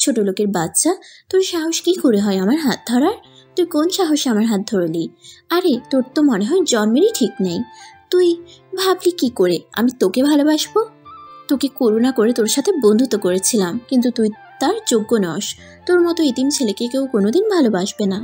ছোট লোকের বাচ্চা, তোর সাহস কি করে হয় আমার হাত ধরার? তুই কোন সাহসে আমার হাত ধরলি? আরে তোর তো মনে হয় জন্মেরই ঠিক নেই। তুই ভাবলি কি করে আমি তোকে ভালোবাসবো? তোকে করুণা করে তোর সাথে বন্ধুত্ব করেছিলাম, কিন্তু তুই তার যোগ্য নস। তোর মতো ইতিম ছেলেকে কেউ কোনোদিন ভালোবাসবে না।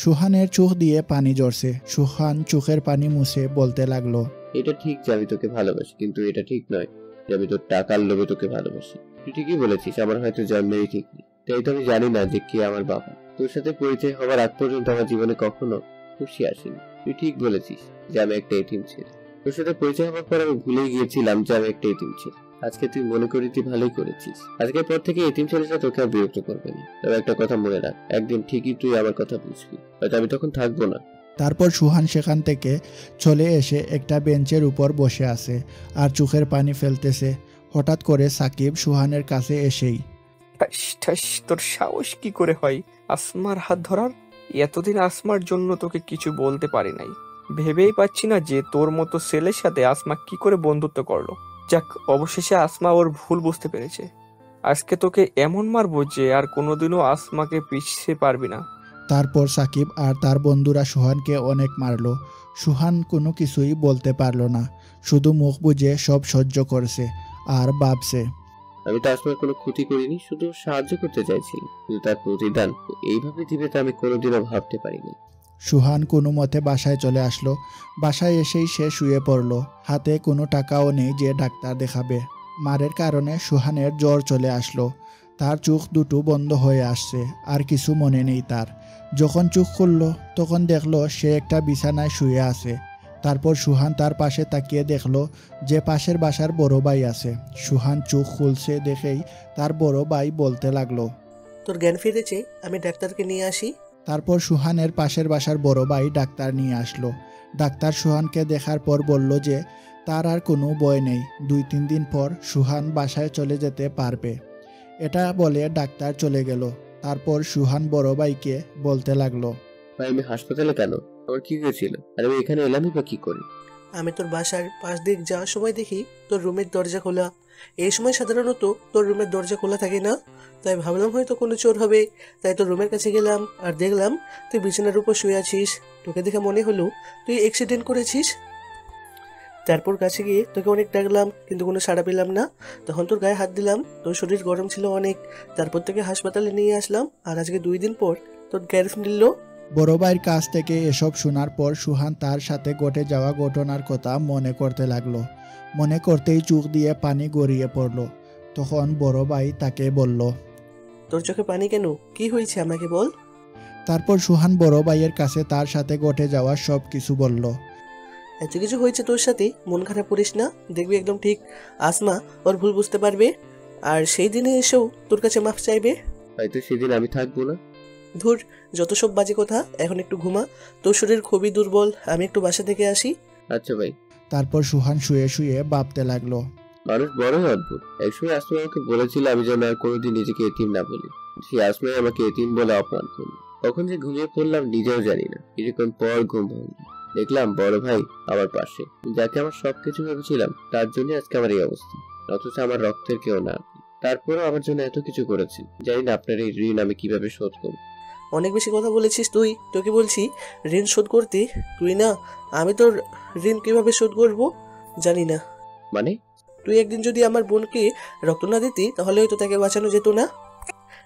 সুহানের চোখ দিয়ে পানি ঝরছে। সুহান চোখের পানি মুছে বলতে লাগলো, এটা ঠিক যে আমি তোকে ভালোবাসি, কিন্তু এটা ঠিক নয় যে আমি তোর টাকার লোভে তোকে ভালোবাসি। তুই ঠিকই বলেছিস, আমার হয়তো জন্মেরই ঠিক নেই, তাই তো আমি জানি না যে কে আমার বাবা। তোর সাথে পরিচয় হওয়ার আগ পর্যন্ত আমার জীবনে কখনো খুশি আসেনি। তুই ঠিক বলেছিস যে আমি একটা এতিম ছেলে। তোর সাথে পরিচয় হওয়ার পর আমি ভুলেই গিয়েছিলাম যে আমি একটা এতিম ছেলে। আজকে তুই মনে করি তুই ভালোই করেছিস। আজকের পর থেকে এতিম ছেলেটা তোকে আর বিরক্ত করবে না। তবে একটা কথা মনে রাখ, একদিন ঠিকই তুই আমার কথা বুঝবি, হয়তো আমি তখন থাকবো না। তারপর সুহান সেখান থেকে চলে এসে একটা বেঞ্চের উপর বসে আছে আর চোখের পানি ফেলতেছে। হঠাৎ করে সাকিব সুহানের কাছে এসেই, ঠাস ঠাস, তোর সাহস কি করে হয় আসমার হাত ধরার? এতদিন আসমার জন্য তোকে কিছু বলতে পারি নাই। ভেবেই পাচ্ছি না যে তোর মতো ছেলের সাথে আসমা কি করে বন্ধুত্ব করলো। যাক, অবশেষে আসমা ওর ভুল বুঝতে পেরেছে। আজকে তোকে এমন মারবো যে আর কোনোদিনও আসমাকে পিছতে পারবি না। তারপর সাকিব আর তার বন্ধুরা সুহানকে অনেক মারলো। সুহান কোনো কিছুই বলতে পারলো না, শুধু মুখ বুজে সব সহ্য করছে আর ভাবছে, আমি তো আসলে কোনো ক্ষতি করিনি, শুধু সাহায্য করতে চাইছি, কিন্তু তার প্রতিদান এইভাবে দিবে তা আমি কোনোদিনও ভাবতে পারিনি। সুহান কোনো মতে বাসায় চলে আসলো। বাসায় এসেই সে শুয়ে পড়ল। হাতে কোনো টাকাও নেই যে ডাক্তার দেখাবে। মারের কারণে সুহানের জ্বর চলে আসলো। তার চোখ দুটো বন্ধ হয়ে আসছে, আর কিছু মনে নেই তার। যখন চোখ খুলল তখন দেখলো সে একটা বিছানায় শুয়ে আছে। তারপর সুহান তার পাশে তাকিয়ে দেখলো যে পাশের বাসার বড় ভাই আছে। সুহান চোখ খুলছে দেখেই তার বড় ভাই বলতে লাগলো, তোর জ্ঞান ফিরেছে, আমি ডাক্তারকে নিয়ে আসি। তারপর সুহানের পাশের বাসার বড় ভাই ডাক্তার নিয়ে আসলো। ডাক্তার সুহানকে দেখার পর বলল যে তার আর কোনো ভয় নেই, 2-3 দিন পর সুহান বাসায় চলে যেতে পারবে। এটা বলে ডাক্তার চলে গেল। তারপর সুহান বড় ভাইকে বলতে লাগলো, ভাই আমি হাসপাতালে কেন? আমার কি হয়েছিল? আর আমি এখানে এলামই বা কি করে? আমি তোর বাসার পাশ দিয়ে যাওয়ার সময় দেখি তোর রুমের দরজা খোলা। এই সময় সাধারণত তোর রুমের দরজা খোলা থাকে না, তাই ভাবলাম হয়তো কোনো চোর হবে। তাই তোর রুমের কাছে গেলাম আর দেখলাম তুই বিছানার উপর শুয়ে আছিস। তোকে দেখে মনে হলো তুই অ্যাক্সিডেন্ট করেছিস। তারপর কাছে গিয়ে তোকে অনেক ডাকলাম, কিন্তু কোনো সাড়া পেলাম না। তখন তোর গায়ে হাত দিলাম, তোর শরীর গরম ছিল অনেক। তারপর তোকে হাসপাতালে নিয়ে আসলাম, আর আজকে 2 দিন পর তোর জ্ঞান ফিরল। বড় ভাইয়ের কাছ থেকে এসব শোনার পর সুহান তার সাথে ঘটে যাওয়া ঘটনার কথা মনে করতে লাগলো। মনে করতেই চোখ দিয়ে পানি গড়িয়ে পড়ল। তখন বড় ভাই তাকে বলল, তোর চোখে পানি কেন? কি হয়েছে আমাকে বল। তারপর সুহান বড় ভাইয়ের কাছে তার সাথে ঘটে যাওয়া সব কিছু বলল। এত কিছু হয়েছে তোর সাথে, মন খারাপ করিস না, দেখবি একদম ঠিক আসমা ওর ভুল বুঝতে পারবে, আর সেই দিনে এসেও তোর কাছে মাফ চাইবে। হয়তো সেদিন আমি থাকবো না। ধুর, যত সব বাজে কথা, এখন একটু ঘুমা, তোর শরীর খুবই দুর্বল, আমি একটু বাসা থেকে আসি। আচ্ছা ভাই। তারপর সুহান শুয়ে শুয়ে ভাবতে লাগলো, মানুষ বড়ই অদ্ভুত। একসময় আসমা আমাকে বলেছিল আমি যেন আর কোনোদিন নিজেকে এতিম না বলি। সেই আসমাই আমাকে এতিম বলে অপমান করলো। কখন যে ঘুমিয়ে পড়লাম নিজেও জানি না। কিছুক্ষণ পর ঘুম ভাঙল, দেখলাম বড় ভাই আমার পাশে। যাকে আমার সবকিছু ভেবেছিলাম তার জন্য আজকে আমার এই অবস্থা, অথচ আমার রক্তের কেউ না। তারপরও আমার জন্য এত কিছু করেছি, জানি না আপনার এই ঋণ আমি কিভাবে শোধ করব। অনেক বেশি কথা বলেছিস তুই, তোকে বলছি ঋণ শোধ করতে। তুই না, আমি তোর ঋণ কিভাবে শোধ করব জানি না। মানে? তুই একদিন যদি আমার বোনকে রক্ত না দিতি তাহলে হয়তো তাকে বাঁচানো যেত না।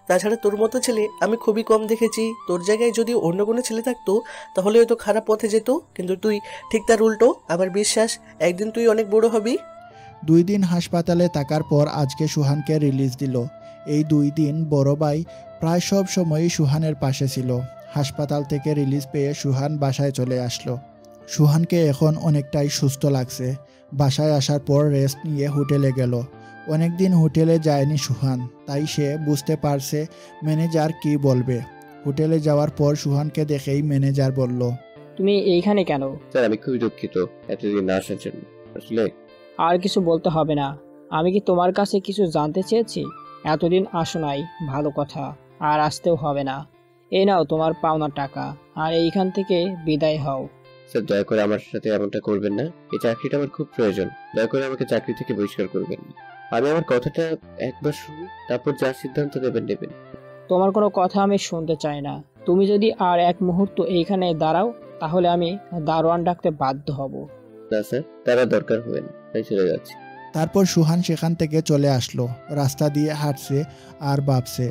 তাছাড়া তোর মতো ছেলে আমি খুবই কম দেখেছি। তোর জায়গায় যদি অন্য কোনো ছেলে থাকতো তাহলে হয়তো খারাপ পথে যেত, কিন্তু তুই ঠিক তার উল্টো। আমার বিশ্বাস একদিন তুই অনেক বড় হবি। 2 দিন হাসপাতালে থাকার পর আজকে সুহানকে রিলিজ দিল। এই 2 দিন বড় ভাই প্রায় সব সময়ই সুহানের পাশে ছিল। হাসপাতাল থেকে রিলিজ পেয়ে সুহান বাসায় চলে আসলো। সুহানকে এখন অনেকটাই সুস্থ লাগছে। বাসায় আসার পর রেস্ট নিয়ে হোটেলে গেল। অনেকদিন হোটেলে যায়নি সুহান, তাই সে বুঝতে পারছে ম্যানেজার কি বলবে। হোটেলে যাওয়ার পর সুহানকে দেখেই ম্যানেজার বলল, তুমি এইখানে কেন? স্যার আমি খুবই দুঃখিত এতদিন না আসার জন্য। আসলে আর কিছু বলতে হবে না। আমি কি তোমার কাছে কিছু জানতে চেয়েছি? এতদিন আসো নাই, ভালো কথা, আর আসতেও হবে না। এই নাও তোমার পাওনা টাকা, আর এইখান থেকে বিদায় হও। স্যার দয়া করে আমার সাথে এমনটা করবেন না। এই চাকরিটা আমার খুব প্রয়োজন। দয়া করে আমাকে চাকরি থেকে বহিষ্কার করবেন না। আমি আমার কথাটা একবার শুনি, তারপর যা সিদ্ধান্ত নেবেন। তোমার কোনো কথা আমি শুনতে চাই না। তুমি যদি আর এক মুহূর্ত এইখানে দাঁড়াও তাহলে আমি দারোয়ান ডাকতে বাধ্য হব। না স্যার, তারা দরকার হবে না, আমি চলে যাচ্ছি। তারপর সুহান সেখান থেকে চলে আসলো। রাস্তা দিয়ে হাঁটছে আর ভাবছে,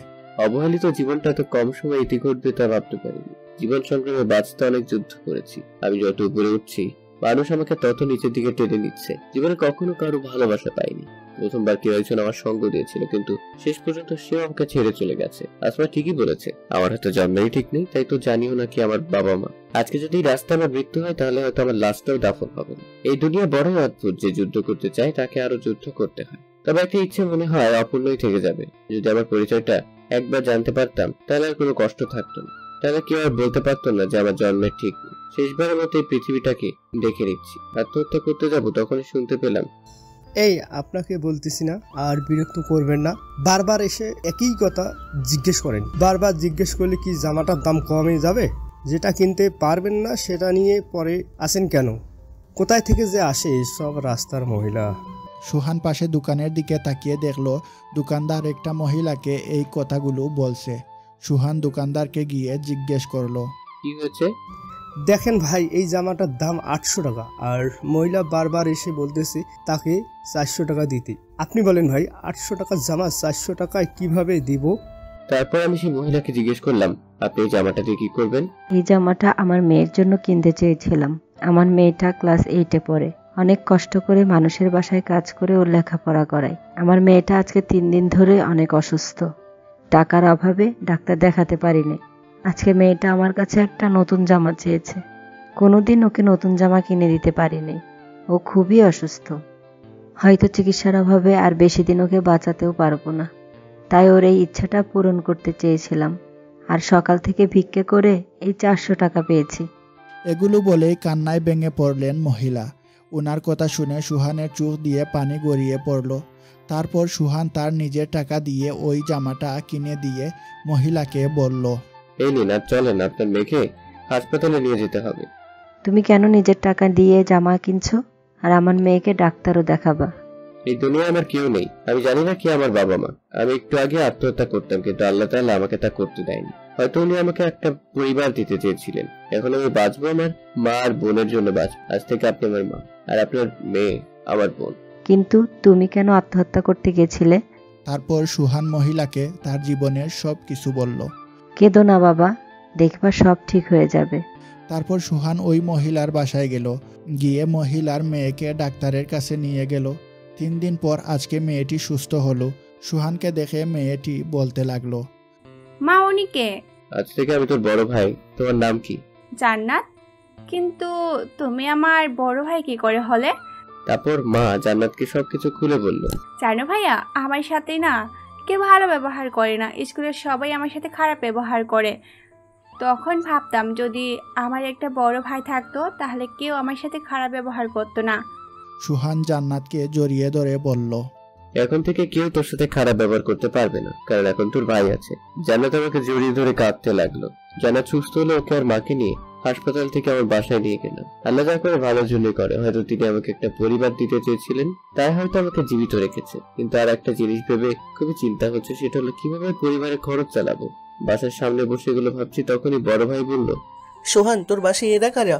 অবহেলিত জীবনটা এত কম সময় ইতি ঘটবে তা ভাবতে পারিনি। জীবন সংগ্রামে বাঁচতে অনেক যুদ্ধ করেছি। আমি যত উপরে উঠছি মানুষ আমাকে তত নিচের দিকে টেনে নিচ্ছে। জীবনে কখনো কারো ভালোবাসা পাইনি। প্রথমবার কেউ একজন আমার সঙ্গ দিয়েছিল, কিন্তু শেষ পর্যন্ত সেও আমাকে ছেড়ে চলে গেছে। আসমা ঠিকই বলেছে, আমার হয়তো জন্মেরই ঠিক নেই, তাই তো জানিও না কি আমার বাবা মা। আজকে যদি রাস্তায় আমার মৃত্যু হয় তাহলে হয়তো আমার লাশটাও দাফন হবে না। এই দুনিয়া বড়ই অদ্ভুত, যে যুদ্ধ করতে চায় তাকে আরো যুদ্ধ করতে হয়। তবে একটা ইচ্ছে মনে হয় অপূর্ণই থেকে যাবে। যদি আমার পরিচয়টা একবার জানতে পারতাম তাহলে আর কোনো কষ্ট থাকতো না। তাহলে কেউ আর বলতে পারতো না যে আমার জন্মের ঠিক নেই। শেষবারের মতো এই পৃথিবীটাকে দেখে নিচ্ছি। আত্মহত্যা করতে যাবো তখনই শুনতে পেলাম, এই আপনাকে বলতেছি না আর বিরক্ত করবেন না, বারবার এসে একই কথা জিজ্ঞেস করেন। বারবার জিজ্ঞেস করলে কি জামাটার দাম কমে যাবে? যেটা কিনতে পারবেন না সেটা নিয়ে পরে আসেন কেন? কোথায় থেকে যে আসে সব রাস্তার মহিলা। সুহান পাশে দোকানের দিকে তাকিয়ে দেখলো দোকানদার একটা মহিলাকে এই কথাগুলো বলছে। সুহান দোকানদারকে গিয়ে জিজ্ঞেস করলো, কি হয়েছে? দেখেন ভাই, এই জামাটার দাম 800 টাকা, আর মহিলা বারবার এসে বলতেছে তাকে 400 টাকা দিতে। আপনি বলেন ভাই, 800 টাকার জামা 400 টাকায় কিভাবে দিব? তারপর আমি সেই মহিলাকে জিজ্ঞেস করলাম, আপনি এই জামাটা দিয়ে কি করবেন? এই জামাটা আমার মেয়ের জন্য কিনতে চেয়েছিলাম। আমার মেয়েটা ক্লাস 8-এ পড়ে। অনেক কষ্ট করে মানুষের বাসায় কাজ করে ওর লেখাপড়া করায়। আমার মেয়েটা আজকে 3 দিন ধরে অনেক অসুস্থ। টাকার অভাবে ডাক্তার দেখাতে পারিনি। আজকে মেয়েটা আমার কাছে একটা নতুন জামা চেয়েছে। কোনোদিন ওকে নতুন জামা কিনে দিতে পারিনি। ও খুবই অসুস্থ। হয়তো চিকিৎসার অভাবে আর বেশি দিন ওকে বাঁচাতেও পারবো না। তাই ওর এই ইচ্ছাটা পূরণ করতে চেয়েছিলাম। আর সকাল থেকে ভিক্ষে করে এই 400 টাকা পেয়েছি। এগুলো বলেই কান্নায় ভেঙে পড়লেন মহিলা। ওনার কথা শুনে সুহানের চোখ দিয়ে পানি গড়িয়ে পড়ল। তারপর সুহান তার নিজের টাকা দিয়ে ওই জামাটা কিনে দিয়ে মহিলাকে বলল, এই নিন, আর চলেন, আপনার মেয়েকে হাসপাতালে নিয়ে যেতে হবে। তুমি কেন নিজের টাকা দিয়ে জামা কিনছো? আর আমার মেয়েকে ডাক্তারও দেখাবা। এই দুনিয়ায় আমার কেউ নেই। আমি জানি না কি আমার বাবা মা। আমি একটু আগে আত্মহত্যা করতাম, কিন্তু আল্লাহ তাআলা আমাকে তা করতে দেয়নি। হয়তো উনি আমাকে একটা পরিবার দিতে চেয়েছিলেন। এখন আমি বাঁচবো আমার মা আর বোনের জন্য বাঁচবো। আজ থেকে আপনি আমার মা, আর আপনার মেয়ে আমার বোন। কিন্তু তুমি কেন আত্মহত্যা করতে গেছিলে? তারপর সুহান মহিলাকে তার জীবনের সব কিছু বলল। কেঁদো না বাবা, দেখবা সব ঠিক হয়ে যাবে। তারপর সুহান ওই মহিলার বাসায় গেল। গিয়ে মহিলার মেয়েকে ডাক্তারের কাছে নিয়ে গেল। 3 দিন পর আজকে মেয়েটি সুস্থ হলো। সুহানকে দেখে মেয়েটি বলতে লাগলো, মা উনি কে? আজ থেকে আমি তোর বড় ভাই। তোমার নাম কি? জান্নাত। কিন্তু তুমি আমার বড় ভাই কি করে হলে? তারপর মা জান্নাতকে সবকিছু খুলে বলল। জানো ভাইয়া, আমার সাথে না কেউ ভালো ব্যবহার করে না। স্কুলের সবাই আমার সাথে খারাপ ব্যবহার করে। তখন ভাবতাম যদি আমার একটা বড় ভাই থাকতো তাহলে কেউ আমার সাথে খারাপ ব্যবহার করতো না। সুহান জান্নাতকে জড়িয়ে ধরে বলল, এখন থেকে কেউ তোর সাথে খারাপ ব্যবহার করতে পারবে না, কারণ এখন তোর ভাই আছে। জান্নাত আমাকে জড়িয়ে ধরে কাঁদতে লাগলো। জান্নাত সুস্থ হলে ওকে আর মাকে নিয়ে হাসপাতাল থেকে আমার বাসায় নিয়ে গেলাম। আল্লাহ যা করে ভালোর জন্য করে। হয়তো তিনি আমাকে একটা পরিবার দিতে চেয়েছিলেন, তাই হয়তো আমাকে জীবিত রেখেছে। কিন্তু আর একটা জিনিস ভেবে খুবই চিন্তা হচ্ছে, সেটা হলো কিভাবে পরিবারের খরচ চালাবো। বাসার সামনে বসে এগুলো ভাবছি, তখনই বড় ভাই বলল, সোহান, তোর বাসায় এরা কারা?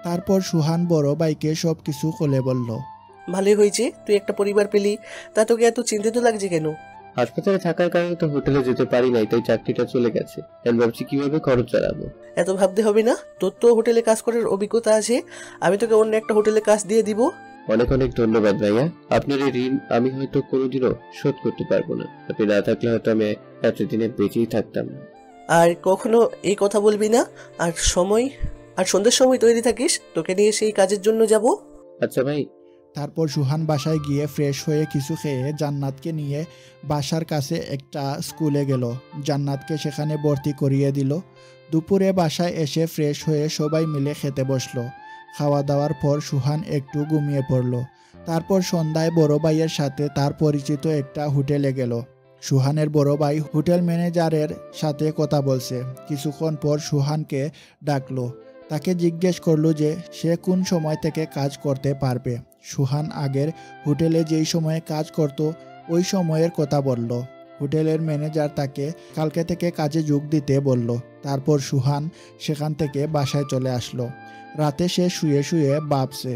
তারপর সুহান বড় ভাইকে সবকিছু খুলে বলল। ভালোই হয়েছে, তুই একটা পরিবার পেলি। তা তোকে এত চিন্তিত লাগছে কেন? হাসপাতালে থাকার কারণে তো হোটেলে যেতে পারি নাই, তাই চাকরিটা চলে গেছে। আমি ভাবছি কিভাবে খরচ চালাবো। এত ভাবতে হবে না, তোর তো হোটেলে কাজ করার অভিজ্ঞতা আছে। আমি তোকে অন্য একটা হোটেলে কাজ দিয়ে দিব। অনেক অনেক ধন্যবাদ ভাইয়া। আপনার এই ঋণ আমি হয়তো কোনোদিনও শোধ করতে পারবো না। আপনি না থাকলে হয়তো আমি এতদিনে বেঁচেই থাকতাম না। আর কখনো এই কথা বলবি না। আর সন্ধ্যার সময় তৈরি থাকিস, তোকে নিয়ে সেই কাজের জন্য যাব। আচ্ছা ভাই। তারপর সুহান বাসায় গিয়ে ফ্রেশ হয়ে কিছু খেয়ে জান্নাতকে নিয়ে বাসার কাছে একটা স্কুলে গেল। জান্নাতকে সেখানে ভর্তি করিয়ে দিল। দুপুরে বাসায় এসে ফ্রেশ হয়ে সবাই মিলে খেতে বসলো। খাওয়া দাওয়ার পর সুহান একটু ঘুমিয়ে পড়ল। তারপর সন্ধ্যায় বড় ভাইয়ের সাথে তার পরিচিত একটা হোটেলে গেল। সুহানের বড় ভাই হোটেল ম্যানেজারের সাথে কথা বলছে। কিছুক্ষণ পর সুহানকে ডাকলো। তাকে জিজ্ঞেস করলো যে সে কোন সময় থেকে কাজ করতে পারবে। সুহান আগের হোটেলে যেই সময়ে কাজ করত ওই সময়ের কথা বলল। হোটেলের ম্যানেজার তাকে কালকে থেকে কাজে যোগ দিতে বলল। তারপর সুহান সেখান থেকে বাসায় চলে আসলো। রাতে সে শুয়ে শুয়ে ভাবছে,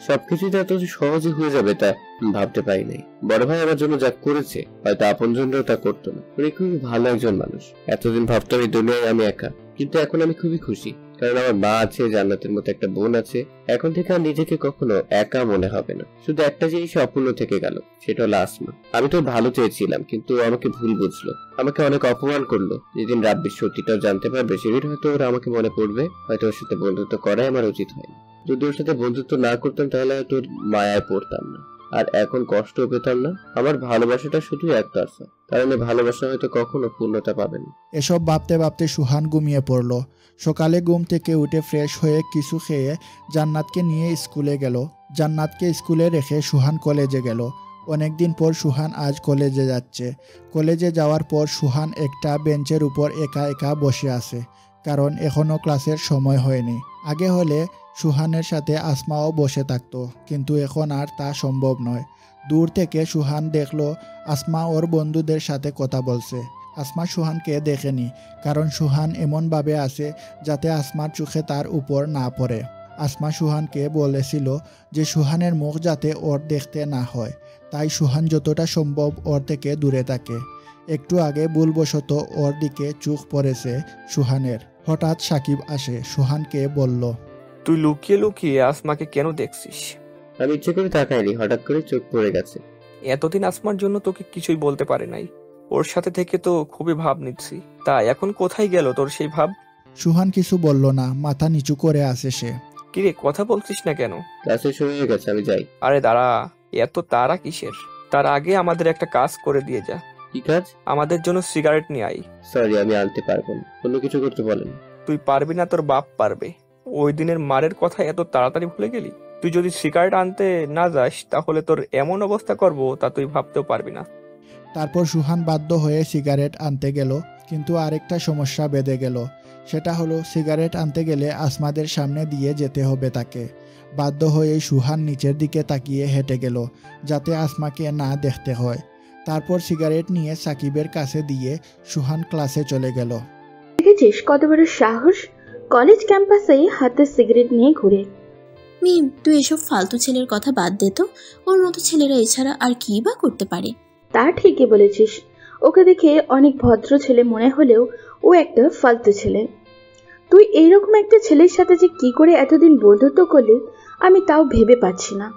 সবকিছু তো এত সহজে হয়ে যাবে তা ভাবতে পারি নাই। বড় ভাই আমার জন্য যা করেছে হয়তো আপনজনরাও তা করতো না। উনি খুবই ভালো একজন মানুষ। এতদিন ভাবতাম এই দুনিয়ায় আমি একা, কিন্তু এখন আমি খুবই খুশি, কারণ আমার মা আছে, জান্নাতের মতো একটা বোন আছে। এখন থেকে আর নিজেকে কখনো একা মনে হবে না। শুধু একটা জিনিস অপূর্ণ থেকে গেল, সেটা হলো আসমা। আমি তো ভালো চেয়েছিলাম, কিন্তু আমাকে ভুল বুঝলো, আমাকে অনেক অপমান করলো। যেদিন রাব্বির সত্যিটাও জানতে পারবে সেদিন হয়তো ওরা আমাকে মনে পড়বে, হয়তো ওর সাথে বন্ধুত্ব করাই আমার উচিত হয়নি। যদি ওর সাথে বন্ধুত্ব না করতাম তাহলে হয়তো ওর মায়ায় পড়তাম না, আর এখন কষ্ট পেতাম না। আমার ভালোবাসাটা শুধু একতরফা, কারণ ভালোবাসা হয়তো কখনো পূর্ণতা পাবে না। এসব ভাবতে ভাবতে সুহান ঘুমিয়ে পড়ল। সকালে ঘুম থেকে উঠে ফ্রেশ হয়ে কিছু খেয়ে জান্নাতকে নিয়ে স্কুলে গেল। জান্নাতকে স্কুলে রেখে সুহান কলেজে গেল। অনেকদিন পর সুহান আজ কলেজে যাচ্ছে। কলেজে যাওয়ার পর সুহান একটা বেঞ্চের উপর একা একা বসে আছে, কারণ এখনও ক্লাসের সময় হয়নি। আগে হলে সুহানের সাথে আসমাও বসে থাকতো, কিন্তু এখন আর তা সম্ভব নয়। দূর থেকে সুহান দেখলো আসমা ওর বন্ধুদের সাথে কথা বলছে। আসমা সুহানকে দেখেনি, কারণ সুহান এমনভাবে আছে যাতে আসমার চোখে তার উপর না পড়ে। আসমা সুহানকে বলেছিল যে সুহানের মুখ যাতে ওর দেখতে না হয়, তাই সুহান যতটা সম্ভব ওর থেকে দূরে থাকে। একটু আগে ভুলবশত ওর দিকে চোখ পড়েছে সুহানের। হঠাৎ সাকিব আসে, সুহানকে বলল, তুই লুকিয়ে লুকিয়ে আসমাকে কেন দেখছিস? আমি ইচ্ছে করে তাকাইনি, হঠাৎ করে চোখ পড়ে গেছে। এতদিন আসমার জন্য তোকে কিছুই বলতে পারে নাই। ওর সাথে থেকে তো খুবই ভাব নিচ্ছি। তা এখন কোথায় গেল তোর সেই ভাব? সুহান কিছু বলল না, মাথা নিচু করে আসে সে। কিরে, কথা বলছিস না কেন? ক্লাসের সময় হয়ে গেছে, আমি যাই। আরে দাঁড়া, এত তারা কিসের? তার আগে আমাদের একটা কাজ করে দিয়ে যা। কি কাজ? আমাদের জন্য সিগারেট নিয়ে আই। সরি, আমি আনতে পারবো না। অন্য কিছু করতে বলেন। তুই পারবি না, তোর বাপ পারবে। ওই দিনের মারের কথা এত তাড়াতাড়ি ভুলে গেলি? তুই যদি সিগারেট আনতে না যাস তাহলে তোর এমন অবস্থা করব তা তুই ভাবতেও পারবি না। তারপর সুহান বাধ্য হয়ে সিগারেট আনতে গেল, কিন্তু আরেকটা সমস্যা বেঁধে গেল। সেটা হলো সিগারেট আনতে গেলে আসমাদের সামনে দিয়ে যেতে হবে তাকে। বাধ্য হয়ে সুহান নিচের দিকে তাকিয়ে হেঁটে গেল, যাতে আসমাকে না দেখতে হয়। তারপর সিগারেট নিয়ে সাকিবের কাছে দিয়ে সুহান ক্লাসে চলে গেল। দেখেছিস কত বড় সাহস, কলেজ ক্যাম্পাসেই হাতে সিগারেট নিয়ে ঘুরে। মিম, তুই এসব ফালতু ছেলের কথা বাদ দে তো। ওর মতো ছেলেরা এছাড়া আর কি বা করতে পারে? তা ঠিকই বলেছিস। ওকে দেখে অনেক ভদ্র ছেলে মনে হলেও ও একটা ফালতু ছেলে। তুই এইরকম একটা ছেলের সাথে যে কি করে এতদিন বন্ধুত্ব করলি আমি তাও ভেবে পাচ্ছি না।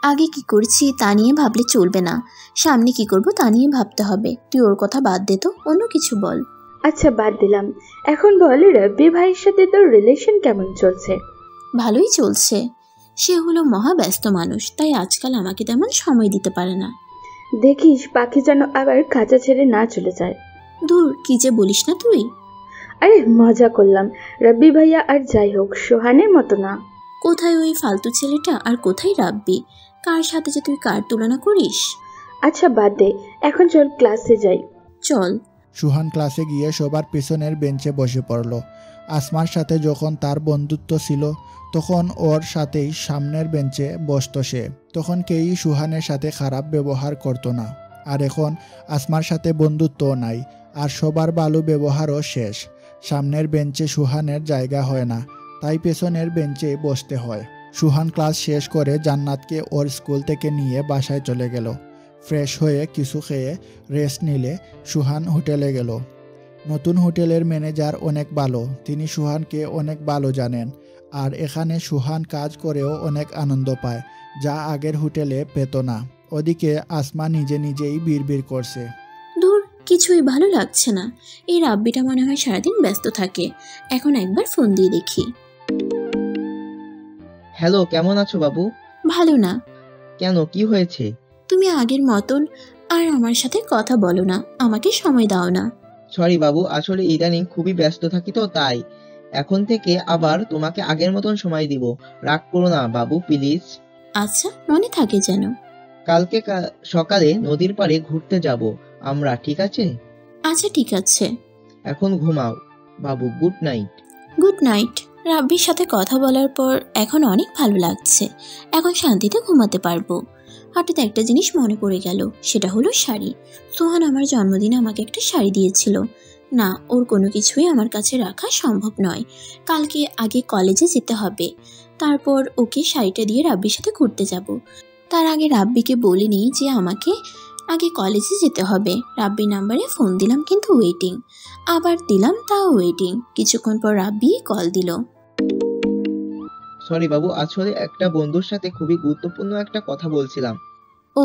আগে কি করছি তা নিয়ে ভাবলে চলবে না, সামনে কি করব তা নিয়ে ভাবতে হবে। তুই ওর কথা বাদ দে তো, অন্য কিছু বল। আচ্ছা বাদ দিলাম, এখন বল রব্বি ভাইয়ের সাথে তোর রিলেশন কেমন চলছে? ভালোই চলছে। সে হলো মহা ব্যস্ত মানুষ, তাই আজকাল আমাকে তেমন সময় দিতে পারে না। দেখিস পাখি যেন আবার খাঁচা ছেড়ে না চলে যায়। দূর, কি যে বলিস না তুই। আরে মজা করলাম, রব্বি ভাইয়া আর যাই হোক সোহানের মতো না। কোথায় ওই ফালতু ছেলেটা আর কোথায় রাব্বি? কার সাথে যে তুই কার তুলনা করিস? আচ্ছা বাদ দে, এখন চল ক্লাসে যাই। চল। সুহান ক্লাসে গিয়ে সবার পেছনের বেঞ্চে বসে পড়ল। আসমার সাথে যখন তার বন্ধুত্ব ছিল তখন ওর সাথেই সামনের বেঞ্চে বসত সে। তখন কেউই সুহানের সাথে খারাপ ব্যবহার করতো না। আর এখন আসমার সাথে বন্ধুত্বও নাই, আর সবার ভালো ব্যবহারও শেষ। সামনের বেঞ্চে সুহানের জায়গা হয় না, তাই পেছনের বেঞ্চে বসতে হয়। সুহান ক্লাস শেষ করে জান্নাতকে ওর স্কুল থেকে নিয়ে বাসায় চলে গেল। ফ্রেশ হয়ে কিছু খেয়ে রেস্ট নিলে সুহান হোটেলে গেল। নতুন হোটেলের ম্যানেজার অনেক ভালো, তিনি সুহানকে অনেক ভালো জানেন। আর এখানে সুহান কাজ করেও অনেক আনন্দ পায়, যা আগের হোটেলে পেত না। ওদিকে আসমা নিজে নিজেই বিড়বিড় করছে, দূর, কিছুই ভালো লাগছে না। এই রাব্বিটা মনে হয় সারাদিন ব্যস্ত থাকে। এখন একবার ফোন দিয়ে দেখি। হ্যালো, কেমন আছো বাবু? ভালো না। কেন, কি হয়েছে? তুমি আগের মতন আর আমার সাথে কথা বলো না, আমাকে সময় দাও না। সরি বাবু, আসলে ইদানিং খুবই ব্যস্ত থাকি তো তাই। এখন থেকে আবার তোমাকে আগের মতন সময় দিব, রাগ করো না বাবু প্লিজ। আচ্ছা, মনে থাকে যেন। কালকে সকালে নদীর পাড়ে ঘুরতে যাব আমরা, ঠিক আছে? আচ্ছা ঠিক আছে। এখন ঘুমাও বাবু, গুড নাইট। Good night. রাব্বির সাথে কথা বলার পর এখন অনেক ভালো লাগছে। এখন শান্তিতে ঘুমাতে পারবো। হঠাৎ একটা জিনিস মনে পড়ে গেল, সেটা হলো শাড়ি। সোহান আমার জন্মদিনে আমাকে একটা শাড়ি দিয়েছিল। না, ওর কোনো কিছুই আমার কাছে রাখা সম্ভব নয়। কালকে আগে কলেজে যেতে হবে, তারপর ওকে শাড়িটা দিয়ে রাব্বির সাথে ঘুরতে যাব। তার আগে রাব্বিকে বলিনি যে আমাকে আগে কলেজে যেতে হবে। রাব্বির নাম্বারে ফোন দিলাম, কিন্তু ওয়েটিং। আবার দিলাম, তাও ওয়েটিং। কিছুক্ষণ পর রাব্বি কল দিল। সরি বাবু, আসলে একটা বন্ধুর সাথে খুবই গুরুত্বপূর্ণ একটা কথা বলছিলাম। ও,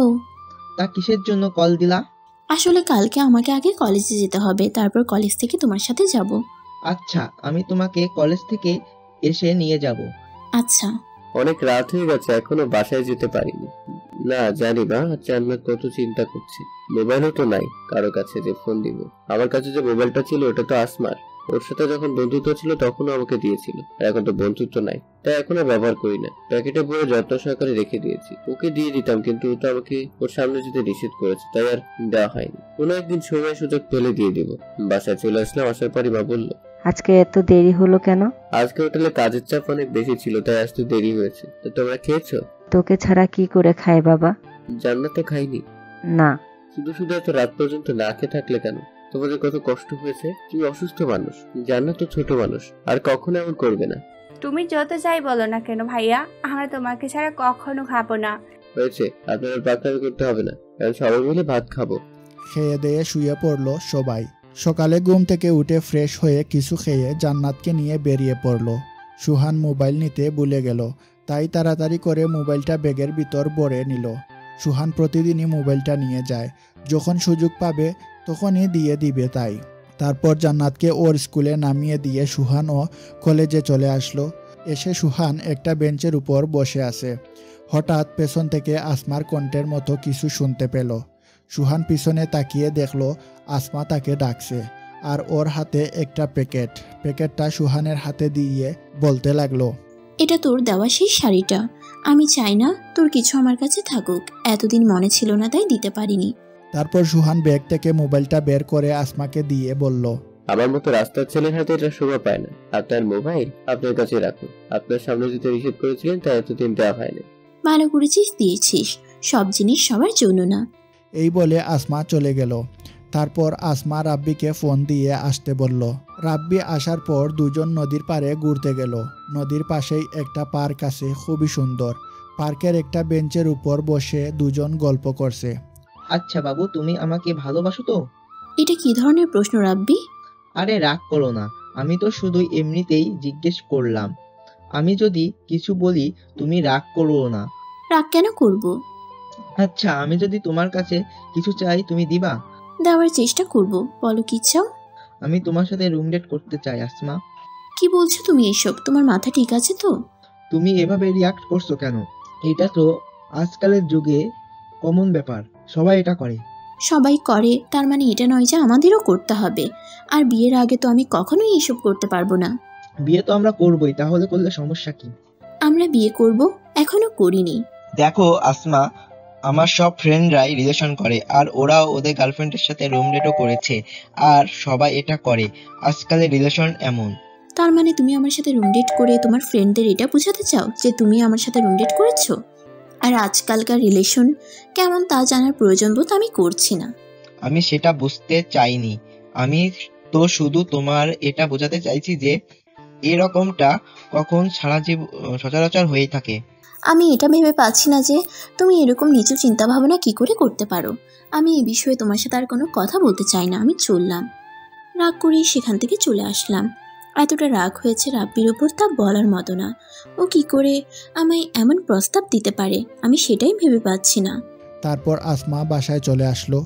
তা কিসের জন্য কল দিলা? আসলে কালকে আমাকে আগে কলেজে যেতে হবে, তারপর কলেজ থেকে তোমার সাথে যাব। আচ্ছা, আমি তোমাকে কলেজ থেকে এসে নিয়ে যাব। আচ্ছা। অনেক রাত হয়ে গেছে, এখনো বাসায় যেতে পারিনি। না জানি না জান্নাত কত চিন্তা করছে। মোবাইলও তো নাই কারো কাছে যে ফোন দিব। আমার কাছে যে মোবাইলটা ছিল ওটা তো আসমার। ওর সাথে যখন বন্ধুত্ব ছিল তখনও আমাকে দিয়েছিল, আর এখন তো বন্ধুত্ব নাই, তাই এখন আর ব্যবহার করি না। প্যাকেটে ভরে যত্ন সহকারে রেখে দিয়েছি। ওকে দিয়ে দিতাম, কিন্তু ও তো আমাকে ওর সামনে যেতে নিষেধ করেছে, তাই আর দেওয়া হয়নি। কোনো একদিন সময় সুযোগ পেলে দিয়ে দিব। বাসায় চলে আসলাম, আসার পরই মা বললো, আজকে এত দেরি হলো কেন? আজকে হোটেলে কাজের চাপ অনেক বেশি ছিল, তাই আসতে দেরি হয়েছে। তো তোমরা খেয়েছো? তোকে ছাড়া কি করে খায় বাবা? জান্নাত তো খাইনি। না। শুধু শুধু এত রাত পর্যন্ত না খেয়ে থাকলে কেন? তোমাদের কত কষ্ট হয়েছে। তুমি অসুস্থ মানুষ, জান্নাত তো ছোট মানুষ, আর কখনো এমন করবে না। তুমি যত যাই বলো না কেন ভাইয়া, আমরা তোমাকে ছাড়া কখনো খাবো না। হয়েছে, আপনার পাকড়ামি করতে হবে না, কারণ সবাই মিলে ভাত খাবো। খেয়ে দিয়ে শুয়ে পড়লো সবাই। সকালে ঘুম থেকে উঠে ফ্রেশ হয়ে কিছু খেয়ে জান্নাতকে নিয়ে বেরিয়ে পড়লো। সুহান মোবাইল নিতে ভুলে গেল, তাই তাড়াতাড়ি করে মোবাইলটা ব্যাগের ভিতর ভরে নিল। সুহান প্রতিদিনই মোবাইলটা নিয়ে যায়, যখন সুযোগ পাবে তখনই দিয়ে দিবে তাই। তারপর জান্নাতকে ওর স্কুলে নামিয়ে দিয়ে সুহানও কলেজে চলে আসলো। এসে সুহান একটা বেঞ্চের উপর বসে আছে। হঠাৎ পেছন থেকে আসমার কণ্ঠের মতো কিছু শুনতে পেল। সুহান পিছনে তাকিয়ে দেখলো আসমা তাকে ডাকছে, আর ওর হাতে একটা প্যাকেটটা সুহানের হাতে দিয়ে বলতে লাগলো, এটা তোর দেওয়া সেই শাড়িটা। আমি চাই না তোর কিছু আমার কাছে থাকুক। এতদিন মনে ছিল না, তাই দিতে পারিনি। তারপর সুহান ব্যাগ থেকে মোবাইলটা বের করে আসমাকে দিয়ে বলল, আমার মতো রাস্তার ছেলের হাতে এটা শোভা পায় না। আপনার মোবাইল আপনার কাছে রাখুন। আপনার সামনে যেতে নিষেধ করেছিলেন, তাই এতদিন দেওয়া হয়নি। ভালো করেছিস, দিয়েছিস। সব জিনিস সবার জন্য না। এই বলে আসমা চলে গেল। তারপর আসমা রাব্বিকে ফোন দিয়ে আসতে বলল। রাব্বি আসার পর দুজন নদীর পাড়ে ঘুরতে গেল। নদীর পাশেই একটা পার্ক আছে, খুবই সুন্দর। পার্কের একটা বেঞ্চের উপর বসে দুজন গল্প করছে। আচ্ছা বাবু, তুমি আমাকে ভালোবাসো তো? এটা কি ধরনের প্রশ্ন রাব্বি? আরে রাগ করো না, আমি তো শুধু এমনিতেই জিজ্ঞেস করলাম। আমি যদি কিছু বলি তুমি রাগ করো না? রাগ কেন করব? আচ্ছা, আমি যদি তোমার কাছে কিছু চাই তুমি দিবা? দেওয়ার চেষ্টা করব। বলো কি চাও? আমি তোমার সাথে রুম ডেট করতে চাই আসমা। কি বলছো তুমি এসব? তোমার মাথা ঠিক আছে তো? তুমি এভাবে রিয়াক্ট করছো কেন? এটা তো আজকালের যুগে কমন ব্যাপার, সবাই এটা করে। সবাই করে তার মানে এটা নয় যে আমাদেরও করতে হবে। আর বিয়ের আগে তো আমি কখনোই এসব করতে পারবো না। বিয়ে তো আমরা করবোই, তাহলে করলে সমস্যা কি? আমরা বিয়ে করব, এখনো করিনি। দেখো আসমা, আমার সব ফ্রেন্ডরাই রিলেশন করে, আর ওরাও ওদের গার্লফ্রেন্ডের সাথে রুম ডেটও করেছে, আর সবাই এটা করে। আজকালের রিলেশন এমন। তার মানে তুমি আমার সাথে রুম ডেট করে তোমার ফ্রেন্ডদের এটা বোঝাতে চাও যে তুমি আমার সাথে রুম ডেট করেছো? আর আজকালকার রিলেশন কেমন তা জানার প্রয়োজন বোধ আমি করছি না। আমি সেটা বুঝতে চাইনি। আমি তো শুধু তোমার এটা বোঝাতে চাইছি যে এরকমটা কখন সচরাচর হয়ে থাকে। আমি এটা ভেবে পাচ্ছি না যে তুমি এরকম নিচু চিন্তা ভাবনা কি করে করতে পারো। আমি এই বিষয়ে তোমার সাথে আর কোনো কথা বলতে চাই না। আমি চললাম। রাগ করে সেখান থেকে চলে আসলাম। এতটা রাগ হয়েছে রাব্বির ওপর, তা বলার মতো না। ও কি করে আমায় এমন প্রস্তাব দিতে পারে, আমি সেটাই ভেবে পাচ্ছি না। তারপর আসমা বাসায় চলে আসলো।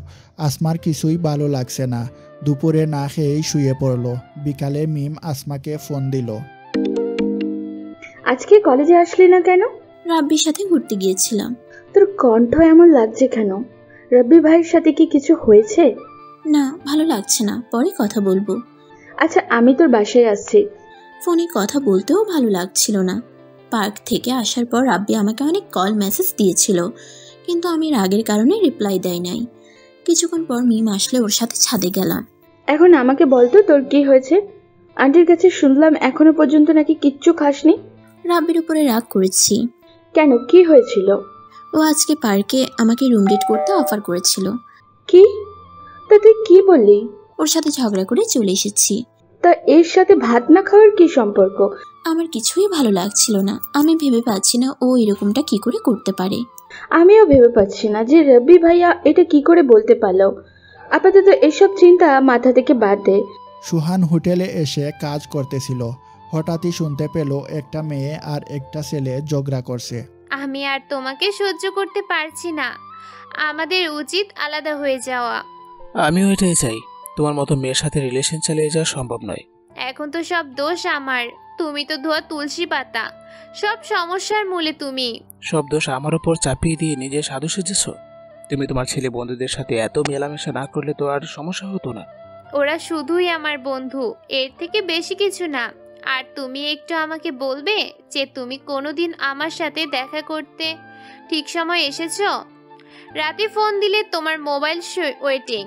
আসমার কিছুই ভালো লাগছে না। দুপুরে না খেয়েই শুয়ে পড়লো। বিকালে মিম আসমাকে ফোন দিল। আজকে কলেজে আসলি না কেন? রাব্বির সাথে ঘুরতে গিয়েছিলাম। তোর কণ্ঠ এমন লাগছে কেন? রাব্বি ভাইয়ের সাথে কি কিছু হয়েছে? না, ভালো লাগছে না, পরে কথা বলবো। আচ্ছা, আমি তোর বাসায় আসছি। ফোনে কথা বলতেও ভালো লাগছিল না। পার্ক থেকে আসার পর রাব্বি আমাকে অনেক কল মেসেজ দিয়েছিল, কিন্তু আমি রাগের কারণে রিপ্লাই দেয় নাই। কিছুক্ষণ পর মিম আসলে ওর সাথে ছাদে গেলাম। এখন আমাকে বলতো তোর কি হয়েছে? আন্টির কাছে শুনলাম এখনো পর্যন্ত নাকি কিচ্ছু খাসনি। রাব্বির উপরে রাগ করেছি। কেন, কি হয়েছিল? ও আজকে পার্কে আমাকে রুম ডেট করতে অফার করেছিল। কি? তা তুই কি বললি? ওর সাথে ঝগড়া করে চলে এসেছি। তা এর সাথে ভাত না খাওয়ার কি সম্পর্ক? আমার কিছুই ভালো লাগছিল না। আমি ভেবে পাচ্ছি না ও এরকমটা কি করে করতে পারে। আমিও ভেবে পাচ্ছি না যে রব্বি ভাইয়া এটা কি করে বলতে পারলো। আপাতত এসব চিন্তা মাথা থেকে বাদ দে। সুহান হোটেলে এসে কাজ করতেছিল। হঠাৎই শুনতে পেল একটা মেয়ে আর একটা ছেলে ঝগড়া করছে। আমি আর তোমাকে সহ্য করতে পারছি না, আমাদের উচিত আলাদা হয়ে যাওয়া। আমিও এটাই চাই। তোমার মতো মেয়ের সাথে রিলেশন চালিয়ে যাওয়া সম্ভব নয়। এখন তো সব দোষ আমার, তুমি তো ধোয়া তুলসী পাতা, সব সমস্যার মূলে তুমি। সব দোষ আমার উপর চাপিয়ে দিয়ে নিজে সাধু সেজেছ। তুমি তোমার ছেলে বন্ধুদের সাথে এত মেলামেশা না করলে তো আর সমস্যা হতো না। ওরা শুধুই আমার বন্ধু, এর থেকে বেশি কিছু না। আর তুমি একটু আমাকে বলবে যে তুমি কোনোদিন আমার সাথে দেখা করতে ঠিক সময় এসেছো? রাতে ফোন দিলে তোমার মোবাইল ওয়েটিং,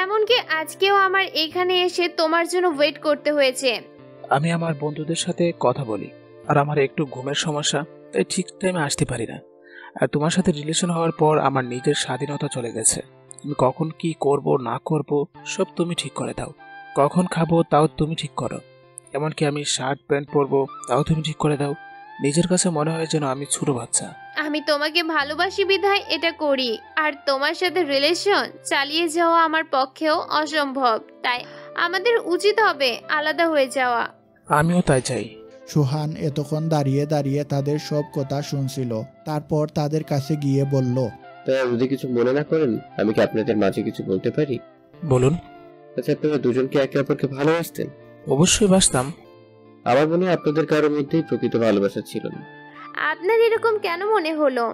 এমনকি আজকেও আমার এখানে এসে তোমার জন্য ওয়েট করতে হয়েছে। আমি আমার বন্ধুদের সাথে কথা বলি, আর আমার একটু ঘুমের সমস্যা, তাই ঠিক টাইমে আসতে পারি না। আর তোমার সাথে রিলেশন হওয়ার পর আমার নিজের স্বাধীনতা চলে গেছে। আমি কখন কি করব না করব সব তুমি ঠিক করে দাও। কখন খাবো তাও তুমি ঠিক করো। এমনকি আমি শার্ট প্যান্ট পরবো তাও তুমি ঠিক করে দাও। নিজের কাছে মনে হয় যেন আমি ছোট বাচ্চা। আমি তোমাকে ভালোবাসি বিধায় এটা করি, আর তোমার সাথে রিলেশন চালিয়ে যাওয়া আমার পক্ষেও অসম্ভব। তাই আমাদের উচিত হবে আলাদা হয়ে যাওয়া। আমিও তাই চাই। সুহান এতক্ষণ দাঁড়িয়ে দাঁড়িয়ে তাদের সব কথা শুনছিল। তারপর তাদের কাছে গিয়ে বলল, তাই যদি কিছু মনে না করেন, আমি কি আপনাদের মাঝে কিছু বলতে পারি? বলুন। আচ্ছা, আপনারা দুজনকে একে অপরকে ভালোবাসতেন? অবশ্যই বাসতাম। আমার মনে হয় আপনাদের কারোর মধ্যেই প্রকৃত ভালোবাসা ছিল না। আপনার এরকম কেন মনে হলো?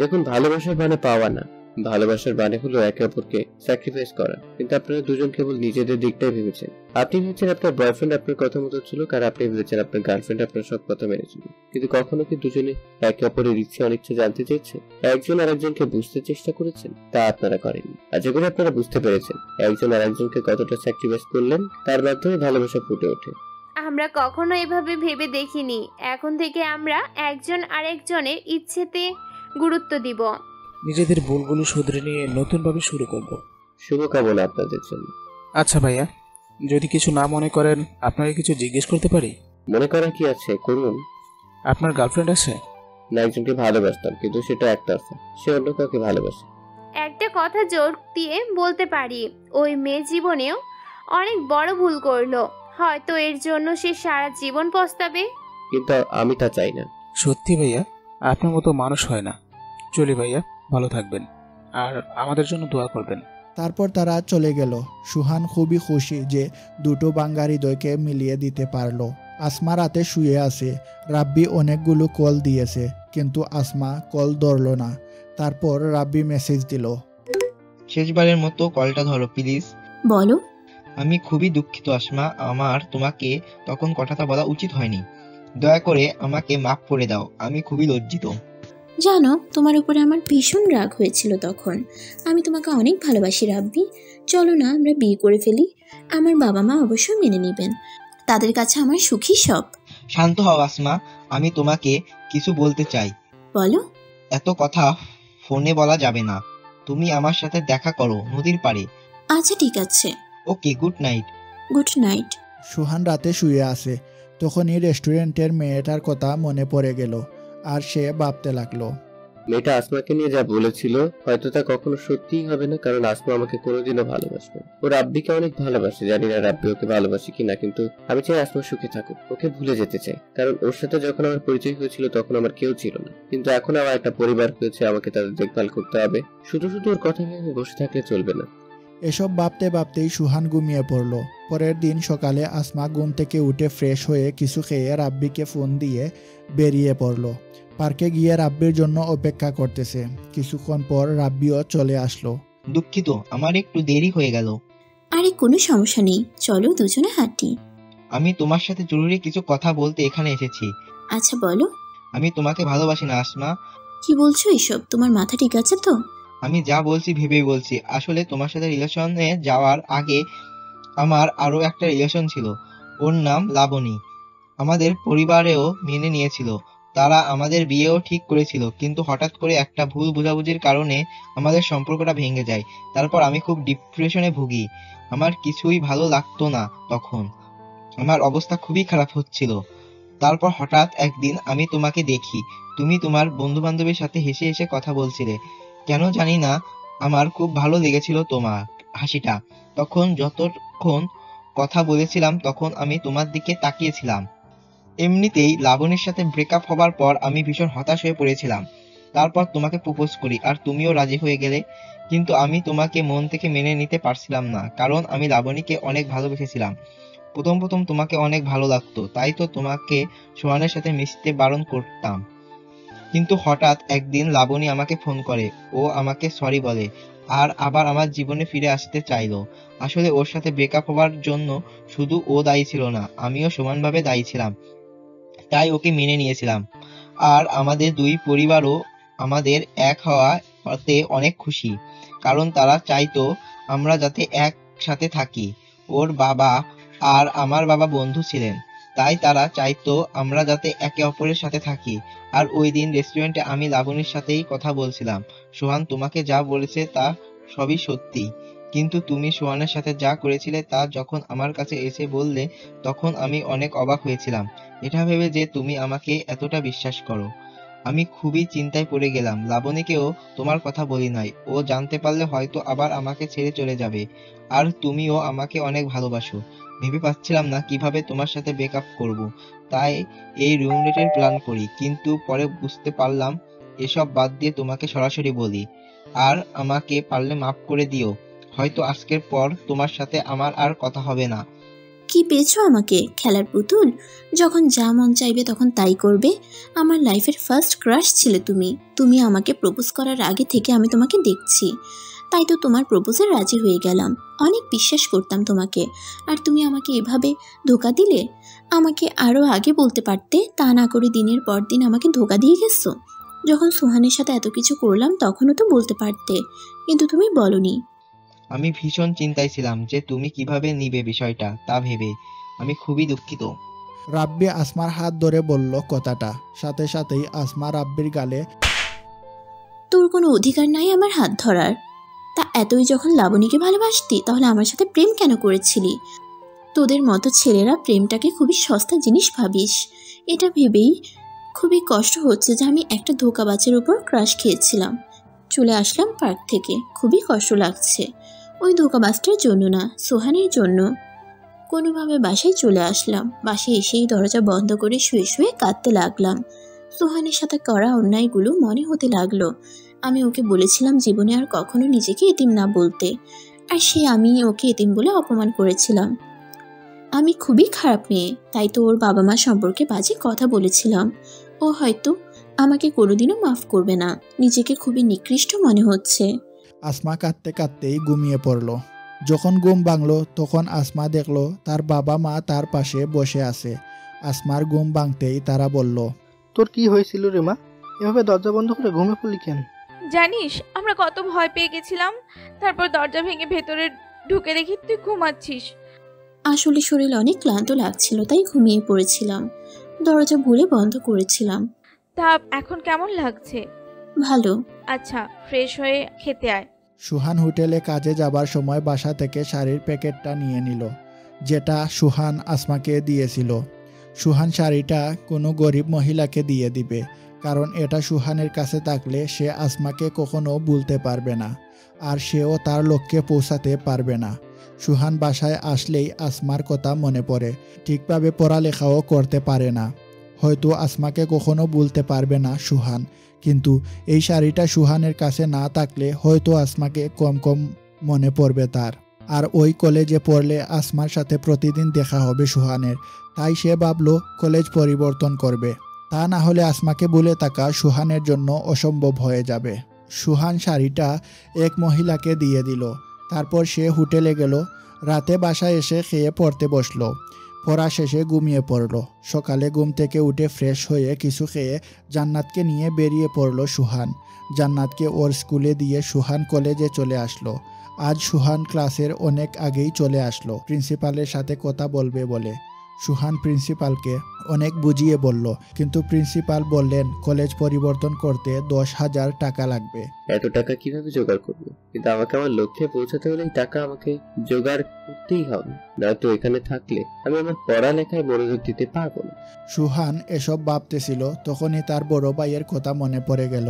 দেখুন, ভালোবাসার মানে পাওয়া না, ভালোবাসার মানে হলো একে অপরকে স্যাক্রিফাইস করা। কিন্তু আপনারা দুজন কেবল নিজেদের দিকটাই ভেবেছেন। আপনি ভেবেছেন আপনার বয়ফ্রেন্ড আপনার কথা মতো ছিল, আর আপনি ভেবেছেন আপনার গার্লফ্রেন্ড আপনার সব কথা মেনেছিল। কিন্তু কখনো কি দুজনে একে অপরের ইচ্ছে অনিচ্ছে জানতে চেয়েছে? একজন আরেকজনকে বুঝতে চেষ্টা করেছেন? তা আপনারা করেননি। আশা করি আপনারা বুঝতে পেরেছেন একজন আরেকজনকে কতটা স্যাক্রিফাইস করলেন, তার মাধ্যমে ভালোবাসা ফুটে ওঠে। আমরা কখনো এভাবে ভেবে দেখিনি। এখন থেকে আমরা একজন আরেকজনের ইচ্ছেতে গুরুত্ব দিব। নিজেদের ভুলগুলো শুধরে নিয়ে নতুনভাবে শুরু করব। শুভকামনা আপনাদের জন্য। আচ্ছা ভাইয়া, যদি কিছু না মনে করেন আপনাকে কিছু জিজ্ঞেস করতে পারি? মনে করার কি আছে, করুন। আপনার গার্লফ্রেন্ড আছে? না, একজনকে ভালোবাসতাম, কিন্তু সেটা একতরফা। সে অন্য কাউকে ভালোবাসে। একটা কথা জোর দিয়ে বলতে পারি, ওই মেয়ে জীবনেও অনেক বড় ভুল করলো। হয়তো এর জন্য সে সারা জীবন পস্তাবে। কিন্তু আমি তা চাই না। সত্যি ভাইয়া, আপনার মতো মানুষ হয় না। চলি ভাইয়া, ভালো থাকবেন আর আমাদের জন্য দোয়া করবেন। তারপর তারা চলে গেল। সুহান খুবই খুশি যে দুটো বাঙ্গা হৃদয়কে মিলিয়ে দিতে পারলো। আসমা রাতে শুয়ে আছে। রাব্বি অনেকগুলো কল দিয়েছে, কিন্তু আসমা কল ধরল না। তারপর রাব্বি মেসেজ দিল, শেষবারের মতো কলটা ধরো প্লিজ। বলো। আমি খুবই দুঃখিত আসমা, আমার তোমাকে তখন কথাটা বলা উচিত হয়নি। দয়া করে আমাকে মাফ করে দাও, আমি খুবই লজ্জিত। জানো, তোমার উপরে আমার ভীষণ রাগ হয়েছিল তখন। আমি তোমাকে অনেক ভালোবাসি রাব্বি। চলো না আমরা বিয়ে করে ফেলি। আমার বাবা মা অবশ্যই মেনে নেবেন। তাদের কাছে আমার সুখী সব। শান্ত হও আসমা, আমি তোমাকে কিছু বলতে চাই। বলো। এত কথা ফোনে বলা যাবে না। তুমি আমার সাথে দেখা করো নদীর পাড়ে। আচ্ছা ঠিক আছে। ওকে, গুড নাইট। Good night. সুহান রাতে শুয়ে আছে। তখনই রেস্টুরেন্টের মেয়েটার কথা মনে পড়ে গেল, আর সে ভাবতে লাগলো, মেয়েটা আসমাকে নিয়ে যা বলেছিল হয়তো তা কখনো সত্যিই হবে না, কারণ আসমা আমাকে কোনোদিনও ভালোবাসবে। ও রাব্বিকে অনেক ভালোবাসে, জানি না রাব্বি ওকে ভালোবাসে কিনা, কিন্তু আমি চাই আসমা সুখে থাকুক। ওকে ভুলে যেতে চাই, কারণ ওর সাথে যখন আমার পরিচয় হয়েছিল তখন আমার কেউ ছিল না, কিন্তু এখন আমার একটা পরিবার হয়েছে, আমাকে তাদের দেখভাল করতে হবে। শুধু শুধু ওর কথা ভেবে বসে থাকলে চলবে না। এসব ভাবতে ভাবতেই সুহান ঘুমিয়ে পড়ল। পরের দিন সকালে আসমা ঘুম থেকে উঠে ফ্রেশ হয়ে কিছু খেয়ে রাব্বিকে ফোন দিয়ে বেরিয়ে পড়ল। পার্কে গিয়ে রাব্বির জন্য অপেক্ষা করতেছে। কিছুক্ষণ পর রাব্বিও চলে আসলো। দুঃখিত, আমার একটু দেরি হয়ে গেল। আরে কোনো সমস্যা নেই, চলো দুজনে হাঁটি। আমি তোমার সাথে জরুরি কিছু কথা বলতে এখানে এসেছি। আচ্ছা বলো। আমি তোমাকে ভালোবাসি না আসমা। কি বলছো এসব? তোমার মাথা ঠিক আছে তো? আমি যা বলছি ভেবেই বলছি। আসলে তোমার সাথে রিলেশনে যাওয়ার আগে আমার আরো একটা রিলেশন ছিল। ওর নাম লাবণী। আমাদের পরিবারেও মেনে নিয়েছিল, তারা আমাদের বিয়েও ঠিক করেছিল, কিন্তু হঠাৎ করে একটা ভুল বোঝাবুঝির কারণে আমাদের সম্পর্কটা ভেঙে যায়। তারপর আমি খুব ডিপ্রেশনে ভুগি। আমার কিছুই ভালো লাগতো না তখন, আমার অবস্থা খুবই খারাপ হচ্ছিল। তারপর হঠাৎ একদিন আমি তোমাকে দেখি, তুমি তোমার বন্ধু বান্ধবের সাথে হেসে হেসে কথা বলছিলে। কেন জানি না, আমার খুব ভালো লেগেছিল তোমার হাসিটা। তখন যতক্ষণ কথা বলেছিলাম তখন আমি তোমার দিকে তাকিয়েছিলাম। এমনিতেই লাবণীর সাথে ব্রেকআপ হবার পর আমি ভীষণ হতাশ হয়ে পড়েছিলাম। তারপর তোমাকে প্রপোজ করি আর তুমিও রাজি হয়ে গেলে, কিন্তু আমি তোমাকে মন থেকে মেনে নিতে পারছিলাম না, কারণ আমি লাবণীকে অনেক ভালোবেসেছিলাম। প্রথম প্রথম তোমাকে অনেক ভালো লাগতো, তাই তো তোমাকে সোহানের সাথে মিশতে বারণ করতাম। কিন্তু হঠাৎ একদিন লাবণী আমাকে ফোন করে, ও আমাকে সরি বলে আর আবার আমার জীবনে ফিরে আসতে চাইলো। আসলে ওর সাথে ব্রেকআপ হওয়ার জন্য শুধু ও দায়ী ছিল না, আমিও সমানভাবে দায়ী ছিলাম। তাই ওকে মেনে নিয়েছিলাম। আর আমাদের দুই পরিবারও আমাদের এক হওয়াতে অনেক খুশি, কারণ তারা চাইতো আমরা যাতে একসাথে থাকি। ওর বাবা আর আমার বাবা বন্ধু ছিলেন, তাই তারা চাইতো আমরা যাতে একে অপরের সাথে থাকি। আর ওই দিন রেস্টুরেন্টে আমি লাবণীর সাথেই কথা বলছিলাম। সোহান তোমাকে যা বলেছে তা সবই সত্যি, কিন্তু তুমি সোহানের সাথে যা করেছিলে তা যখন আমার কাছে এসে বললে, তখন আমি অনেক অবাক হয়েছিলাম, এটা ভেবে যে তুমি আমাকে এতটা বিশ্বাস করো। আমি খুবই চিন্তায় পড়ে গেলাম। লাবণীকেও তোমার কথা বলি নাই, ও জানতে পারলে হয়তো আবার আমাকে ছেড়ে চলে যাবে। আর তুমিও আমাকে অনেক ভালোবাসো। ভেবে পাচ্ছিলাম না কিভাবে তোমার সাথে ব্রেকআপ করব, তাই এই রুমমেটের প্ল্যান করি। কিন্তু পরে বুঝতে পারলাম এসব বাদ দিয়ে তোমাকে সরাসরি বলি। আর আমাকে পারলে মাফ করে দিও। হয়তো আজকের পর তোমার সাথে আমার আর কথা হবে না। কি পেয়েছো আমাকে? খেলার পুতুল? যখন যা মন চাইবে তখন তাই করবে? আমার লাইফের ফার্স্ট ক্রাশ ছিলে তুমি। তুমি আমাকে প্রপোজ করার আগে থেকে আমি তোমাকে দেখছি, তাই তো তোমার প্রপোজে রাজি হয়ে গেলাম। অনেক বিশ্বাস করতাম তোমাকে, আর তুমি আমাকে এভাবে ধোকা দিলে। আমাকে আরও আগে বলতে পারতে, তা না করে দিনের পর দিন আমাকে ধোকা দিয়ে গেছো। যখন সোহানের সাথে এত কিছু করলাম তখনও তো বলতে পারতে, কিন্তু তুমি বলনি। আমি ভীষণ চিন্তায় ছিলাম যে তুমি কিভাবে নিবে বিষয়টা, তা ভেবে আমি খুবই দুঃখিত। রাব্বি আসমার হাত ধরে বলল কথাটা, সাথে সাথেই আসমা রাব্বির গালে। তোর কোনো অধিকার নাই আমার হাত ধরার। তা এতই যখন লাবণীকে ভালোবাসতি তাহলে আমার সাথে প্রেম কেন করেছিলি? তোদের মতো ছেলেরা প্রেমটাকে খুবই সস্তা জিনিস ভাবিস। এটা ভেবেই খুবই কষ্ট হচ্ছে যে আমি একটা ধোঁকাবাজের উপর ক্রাশ খেয়েছিলাম। চলে আসলাম পার্ক থেকে, খুবই কষ্ট লাগছে। ওই ধোঁকাবাজটার জন্য না, সোহানের জন্য। কোনোভাবে বাসায় চলে আসলাম। বাসায় এসেই দরজা বন্ধ করে শুয়ে শুয়ে কাঁদতে লাগলাম। সোহানের সাথে করা অন্যায়গুলো মনে হতে লাগলো। আমি ওকে বলেছিলাম জীবনে আর কখনো নিজেকে এতিম না বলতে, আর আমি ওকে এতিম বলে অপমান করেছিলাম। আমি খুবই খারাপ মেয়ে, তাই তো ওর বাবা মা সম্পর্কে বাজে কথা বলেছিলাম। ও হয়তো আমাকে কোনোদিনও মাফ করবে না। নিজেকে খুবই নিকৃষ্ট মনে হচ্ছে। আসমা কাঁদতে কাঁদতেই ঘুমিয়ে পড়ল। যখন ঘুম ভাঙল তখন আসমা দেখল তার বাবা মা তার পাশে বসে আছে। আসমার ঘুম ভাঙতেই তারা বলল, তোর কি হয়েছিল রে মা? এভাবে দরজা বন্ধ করে ঘুমে পড়লি কেন? জানিস আমরা কত ভয় পেয়ে গেছিলাম, তারপর দরজা ভেঙে ভেতরে ঢুকে দেখি তুই ঘুমাচ্ছিস। আসলে শরীর অনেক ক্লান্ত লাগছিল, তাই ঘুমিয়ে পড়েছিলাম। দরজা ভুলে বন্ধ করেছিলাম। তা এখন কেমন লাগছে? ভালো। আচ্ছা, ফ্রেশ হয়ে খেতে আয়। সুহান হোটেলে কাজে যাবার সময় বাসা থেকে শাড়ির প্যাকেটটা নিয়ে নিল, যেটা সুহান আসমাকে দিয়েছিল। সুহান শাড়িটা কোনো গরিব মহিলাকে দিয়ে দিবে, কারণ এটা সুহানের কাছে থাকলে সে আসমাকে কখনো ভুলতে পারবে না, আর সেও তার লক্ষ্যে পৌঁছাতে পারবে না। সুহান বাসায় আসলেই আসমার কথা মনে পড়ে। ঠিকভাবে পড়ালেখাও করতে পারে না, হয়তো আসমাকে কখনো ভুলতে পারবে না সুহান। কিন্তু এই শাড়িটা সুহানের কাছে না থাকলে হয়তো আসমাকে কম কম মনে পড়বে তার। আর ওই কলেজে পড়লে আসমার সাথে প্রতিদিন দেখা হবে সুহানের, তাই সে ভাবলো কলেজ পরিবর্তন করবে। তা না হলে আসমাকে ভুলে থাকা সুহানের জন্য অসম্ভব হয়ে যাবে। সুহান শাড়িটা এক মহিলাকে দিয়ে দিল। তারপর সে হোটেলে গেল। রাতে বাসায় এসে খেয়ে পড়তে বসলো। পড়া শেষে ঘুমিয়ে পড়ল। সকালে ঘুম থেকে উঠে ফ্রেশ হয়ে কিছু খেয়ে জান্নাতকে নিয়ে বেরিয়ে পড়ল সুহান। জান্নাতকে ওর স্কুলে দিয়ে সুহান কলেজে চলে আসলো। আজ সুহান ক্লাসের অনেক আগেই চলে আসলো প্রিন্সিপালের সাথে কথা বলবে বলে। সুহান প্রিন্সিপালকে অনেক বুঝিয়ে বলল, কিন্তু প্রিন্সিপাল বললেন কলেজ পরিবর্তন করতে 10,000 টাকা লাগবে। এত টাকা কিভাবে জোগাড় করবো? কিন্তু আমাকে আমার লক্ষ্যে পৌঁছাতে হলে এই টাকা আমাকে জোগাড় করতেই হবে, নয়তো এখানে থাকলে আমি আমার পড়ালেখায় মনোযোগ দিতে পারবো না। সুহান এসব ভাবতেছিল, তখনই তার বড় ভাইয়ের কথা মনে পড়ে গেল।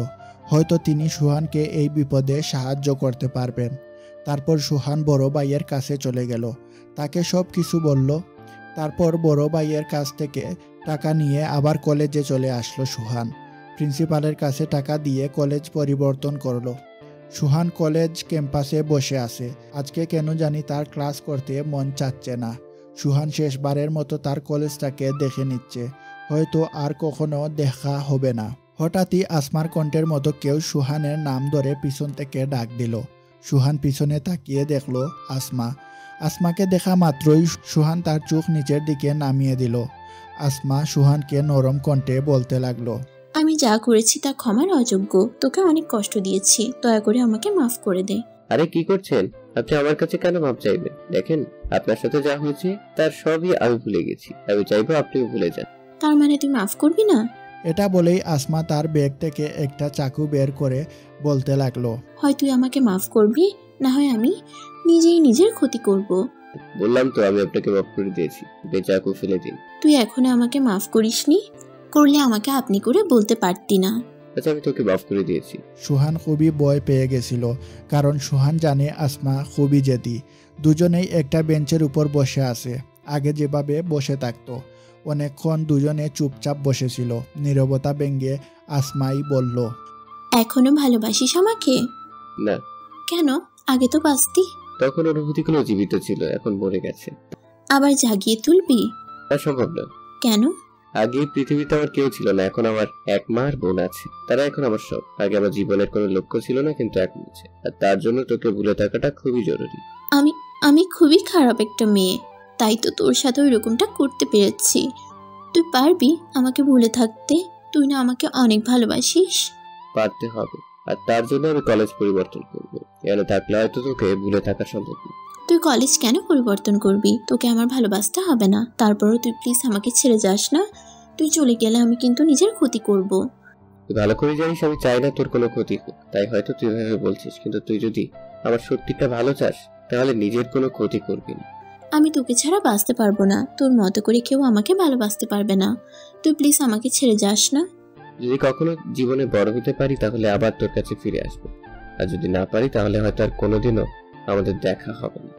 হয়তো তিনি সুহানকে এই বিপদে সাহায্য করতে পারবেন। তারপর সুহান বড় ভাইয়ের কাছে চলে গেল, তাকে সব কিছু বলল। তারপর বড় ভাইয়ের কাছ থেকে টাকা নিয়ে আবার কলেজে চলে আসলো সুহান। প্রিন্সিপালের কাছে টাকা দিয়ে কলেজ পরিবর্তন করলো। সুহান কলেজ ক্যাম্পাসে বসে আছে। আজকে কেন জানি তার ক্লাস করতে মন চাচ্ছে না। সুহান শেষবারের মতো তার কলেজটাকে দেখে নিচ্ছে, হয়তো আর কখনো দেখা হবে না। হঠাৎই আসমার কণ্ঠের মতো কেউ সুহানের নাম ধরে পিছন থেকে ডাক দিল। সুহান পিছনে তাকিয়ে দেখলো আসমা। আসমাকে দেখা মাত্রই সুহান তার চোখ নিচের দিকে নামিয়ে দিল। আসমা সুহানকে নরম কণ্ঠে বলতে লাগলো, আমি যা করেছি তা ক্ষমার অযোগ্য, তোকে অনেক কষ্ট দিয়েছি, দয়া করে আমাকে মাফ করে দে। আরে কি করছেন আপনি? আমার কাছে কেন মাপ চাইবেন? দেখেন, আপনার সাথে যা হয়েছে তার সবই আমি ভুলে গেছি। আমি চাইবো আপনিও ভুলে যান। তার মানে তুই মাফ করবি না? এটা বলেই আসমা তার ব্যাগ থেকে একটা চাকু বের করে বলতে লাগলো, হয় তুই আমাকে মাফ করবি, না হয় আমি নিজেই নিজের ক্ষতি করব। বললাম তো আমি আপনাকে মাফ করে দিয়েছি, চাকু ফেলে দিন। তুই এখনো আমাকে মাফ করিসনি? করলে আমাকে আপনি করে বলতে পারতি না? আচ্ছা, আমি তোকে মাফ করে দিয়েছি। সুহান খুবই ভয় পেয়ে গেছিল, কারণ সুহান জানে আসমা খুবই জেদি। দুজনেই একটা বেঞ্চের উপর বসে আছে, আগে যেভাবে বসে থাকতো। অনেকক্ষণ দুজনে চুপচাপ বসেছিল। নীরবতা ভেঙে আসমাই বলল, এখনো ভালোবাসিস আমাকে? না। কেন? আগে তো বাঁচতি। তখন অনুভূতিগুলো জীবিত ছিল, এখন মরে গেছে। আবার জাগিয়ে তুলবি? তা সম্ভব না। কেন? আগে পৃথিবীতে আমার কেউ ছিল না, এখন আমার এক মা আর বোন আছে, তারা এখন আমার সব। আগে আমার জীবনের কোনো লক্ষ্য ছিল না, কিন্তু এখন আছে, আর তার জন্য তোকে ভুলে থাকাটা খুবই জরুরি। আমি খুবই খারাপ একটা মেয়ে, তাই তো তোর সাথে ওই রকমটা করতে পেরেছি। তুই পারবি আমাকে ভুলে থাকতে? তুই না আমাকে অনেক ভালোবাসিস। পারতে হবে, আর তার জন্য আমি কলেজ পরিবর্তন করব। এখানে থাকলে হয়তো তোকে ভুলে থাকা সম্ভব না। তুই কলেজ কেন পরিবর্তন করবি? তোকে আমার ভালোবাসতে হবে না। তারপরও তুই প্লিজ আমাকে ছেড়ে যাস না। তুই চলে গেলে আমি কিন্তু নিজের ক্ষতি করব। তুই ভালো করে জানিস আমি চাই না তোর কোনো ক্ষতি হোক, তাই হয়তো তুই ভেবে বলছিস, কিন্তু তুই যদি আমার সত্যিটা ভালো চাস তাহলে নিজের কোনো ক্ষতি করবি না। আমি তোকে ছাড়া বাঁচতে পারবো না, তোর মতো করে কেউ আমাকে ভালোবাসতে পারবে না। তুই প্লিজ আমাকে ছেড়ে যাস না। যদি কখনো জীবনে বড় হতে পারি তাহলে আবার তোর কাছে ফিরে আসবো, আর যদি না পারি তাহলে হয়তো আর কোনোদিনও আমাদের দেখা হবে না।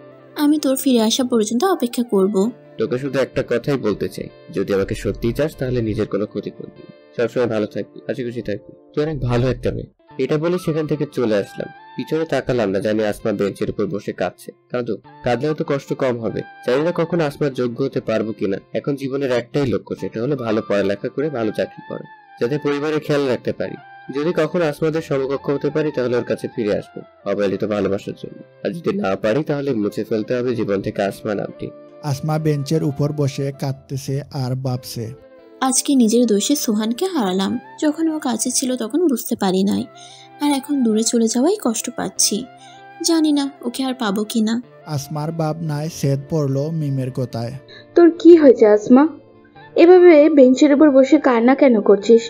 আমি তোর ফিরে আসা পর্যন্ত অপেক্ষা করব। তোকে শুধু একটা কথাই বলতে চাই, যদি আমাকে সত্যিই চাস তাহলে নিজের কোনো ক্ষতি করবি, সবসময় ভালো থাকবি, হাসি খুশি থাকবি। তুই অনেক ভালো একটা মেয়ে। এটা বলে সেখান থেকে চলে আসলাম। পিছনে তাকালাম না, জানি আসমা বেঞ্চের উপর বসে কাঁদছে। কাঁদলেও তো কষ্ট কম হবে। জানি না কখন আসমার যোগ্য হতে পারবো কিনা। এখন জীবনের একটাই লক্ষ্য, সেটা হলো ভালো পড়ালেখা করে ভালো চাকরি করা, যাতে পরিবারের খেয়াল রাখতে পারি। যদি কখনো আসমাদের সমকক্ষ হতে পারি তাহলে ওর কাছে ফিরে আসবো, অবহেলিত ভালোবাসার জন্য। আর যদি না পারি তাহলে মুছে ফেলতে হবে জীবন থেকে আসমা নামটি। আসমা বেঞ্চের উপর বসে কাঁদতেছে আর ভাবছে, আজকে নিজের দোষে সোহানকে হারালাম। যখন ও কাছে ছিল তখন বুঝতে পারি নাই, আর এখন দূরে চলে যাওয়াই কষ্ট পাচ্ছি। জানি না ওকে আর পাবো কিনা। আসমার ভাবনায় সেদ পড়লো মিমের কথায়। তোর কি হয়েছে আসমা? এভাবে বেঞ্চের উপর বসে কান্না কেন করছিস?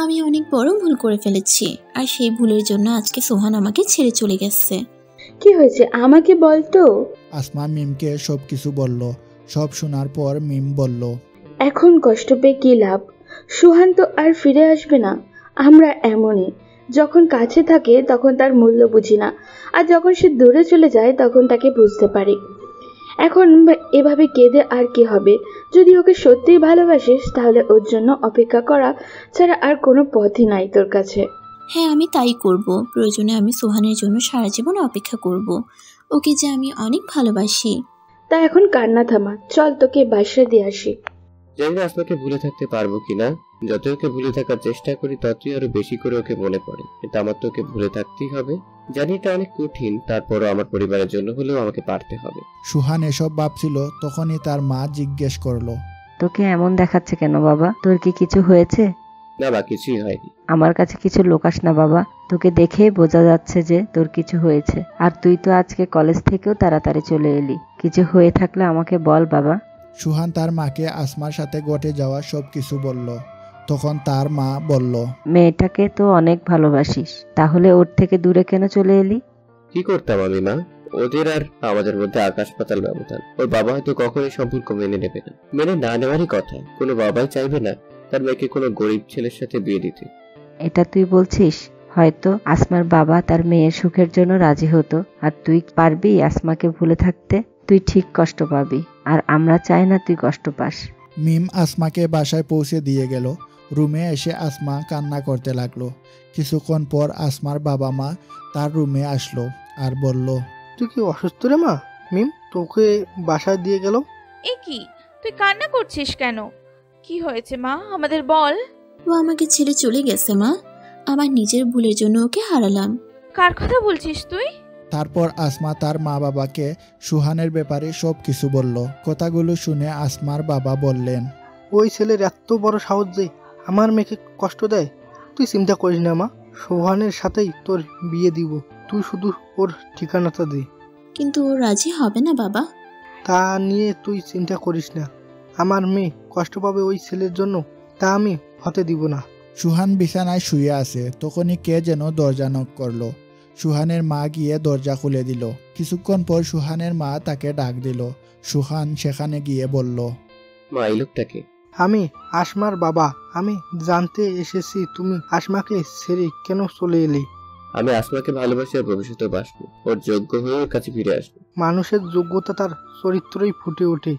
আমি অনেক বড় ভুল করে ফেলেছি, আর সেই ভুলের জন্য আজকে সোহান আমাকে ছেড়ে চলে গেছে। কি হয়েছে আমাকে বল তো। আসমা মিমকে সবকিছু বলল। সব শোনার পর মিম বলল, এখন কষ্ট পেয়ে কি লাভ? সুহান তো আর ফিরে আসবে না। আমরা এমনই, যখন কাছে থাকে তখন তার মূল্য বুঝি না, আর যখন সে দূরে চলে যায় তখন তাকে বুঝতে পারি। এখন এভাবে কেঁদে আর কি হবে? যদি ওকে সত্যিই ভালোবাসিস তাহলে ওর জন্য অপেক্ষা করা ছাড়া আর কোনো পথই নাই তোর কাছে। হ্যাঁ, আমি তাই করব। প্রয়োজনে আমি সোহানের জন্য সারা জীবন অপেক্ষা করব। ওকে যে আমি অনেক ভালোবাসি। তা এখন কান্না থামা, চল তোকে বাসায় দিয়ে আসি। জানি না আসমাকে ভুলে থাকতে পারবো কিনা। যত ওকে ভুলে থাকার চেষ্টা করি ততই আরো বেশি করে ওকে মনে পড়ে, কিন্তু আমার তো ওকে ভুলে থাকতেই হবে। জানি এটা অনেক কঠিন, তারপরও আমার পরিবারের জন্য হলেও আমাকে পারতে হবে। সুহান এসব ভাবছিল, তখনই তার মা জিজ্ঞেস করলো, তোকে এমন দেখাচ্ছে কেন বাবা? তোর কি কিছু হয়েছে? না বা, কিছুই হয়নি। আমার কাছে কিছু লোকাস না বাবা, তোকে দেখেই বোঝা যাচ্ছে যে তোর কিছু হয়েছে। আর তুই তো আজকে কলেজ থেকেও তাড়াতাড়ি চলে এলি, কিছু হয়ে থাকলে আমাকে বল বাবা। সুহান তার মাকে আসমার সাথে ঘটে যাওয়া সব কিছু বলল। তখন তার মা বলল, মেয়েটাকে তো অনেক ভালোবাসিস, তাহলে ওর থেকে দূরে কেন চলে এলি? কি করতাম আমি মা? ওদের আর আমাদের মধ্যে আকাশ পাতাল ব্যবধান। ওর বাবা হয়তো কখনোই সম্পর্ক মেনে নেবে না। মেনে না নেওয়ারই কথা। কোনো বাবাই চাইবে না তার মেয়েকে কোনো গরিব ছেলের সাথে বিয়ে দিতে। এটা তুই বলছিস? হয়তো আসমার বাবা তার মেয়ের সুখের জন্য রাজি হতো, আর তুই পারবি আসমাকে ভুলে থাকতে? তুই ঠিক কষ্ট পাবি, আর আমরা চাই না তুই কষ্ট পাস। মিম আসমাকে বাসায় পৌঁছে দিয়ে গেল। রুমে এসে আসমা কান্না করতে লাগলো। কিছুক্ষণ পর আসমার বাবা মা তার রুমে আসলো আর বলল, তুই কি অসুস্থ রে মা? মিম তোকে বাসায় দিয়ে গেল। এ কি, তুই কান্না করছিস কেন? কি হয়েছে মা, আমাদের বল। ও আমাকে ছেড়ে চলে গেছে মা। আমার নিজের ভুলের জন্য ওকে হারালাম। কার কথা বলছিস তুই? তারপর আসমা তার মা বাবাকে সুহানের ব্যাপারে সব কিছু বলল। কথাগুলো শুনে আসমার বাবা বললেন, ওই ছেলের এত বড় সাহস যে আমার মেয়েকে কষ্ট দেয়। তুই চিন্তা করিস না মা, সোহানের সাথেই তোর বিয়ে দিব। তুই শুধু ওর ঠিকানাটা দে। কিন্তু ও রাজি হবে না বাবা। তা নিয়ে তুই চিন্তা করিস না। আমার মেয়ে কষ্ট পাবে ওই ছেলের জন্য, তা আমি হতে দিব না। সুহান বিছানায় শুয়ে আছে। তখনই কে যেন দরজা নক করলো। সুহানের মা গিয়ে দরজা খুলে দিল। কিছুক্ষণ পর সুহানের মা তাকে ডাক দিল। সুহান সেখানে গিয়ে বলল, মা, এই লোকটাকে? আমি আসমার বাবা। আমি জানতে এসেছি তুমি আসমাকে ছেড়ে কেন চলে এলি। আমি আসমাকে ভালোবাসি আর ভবিষ্যতে বাসবো। ওর যোগ্য হয়ে ওর কাছে ফিরে আসবো। মানুষের যোগ্যতা তার চরিত্রই ফুটে ওঠে।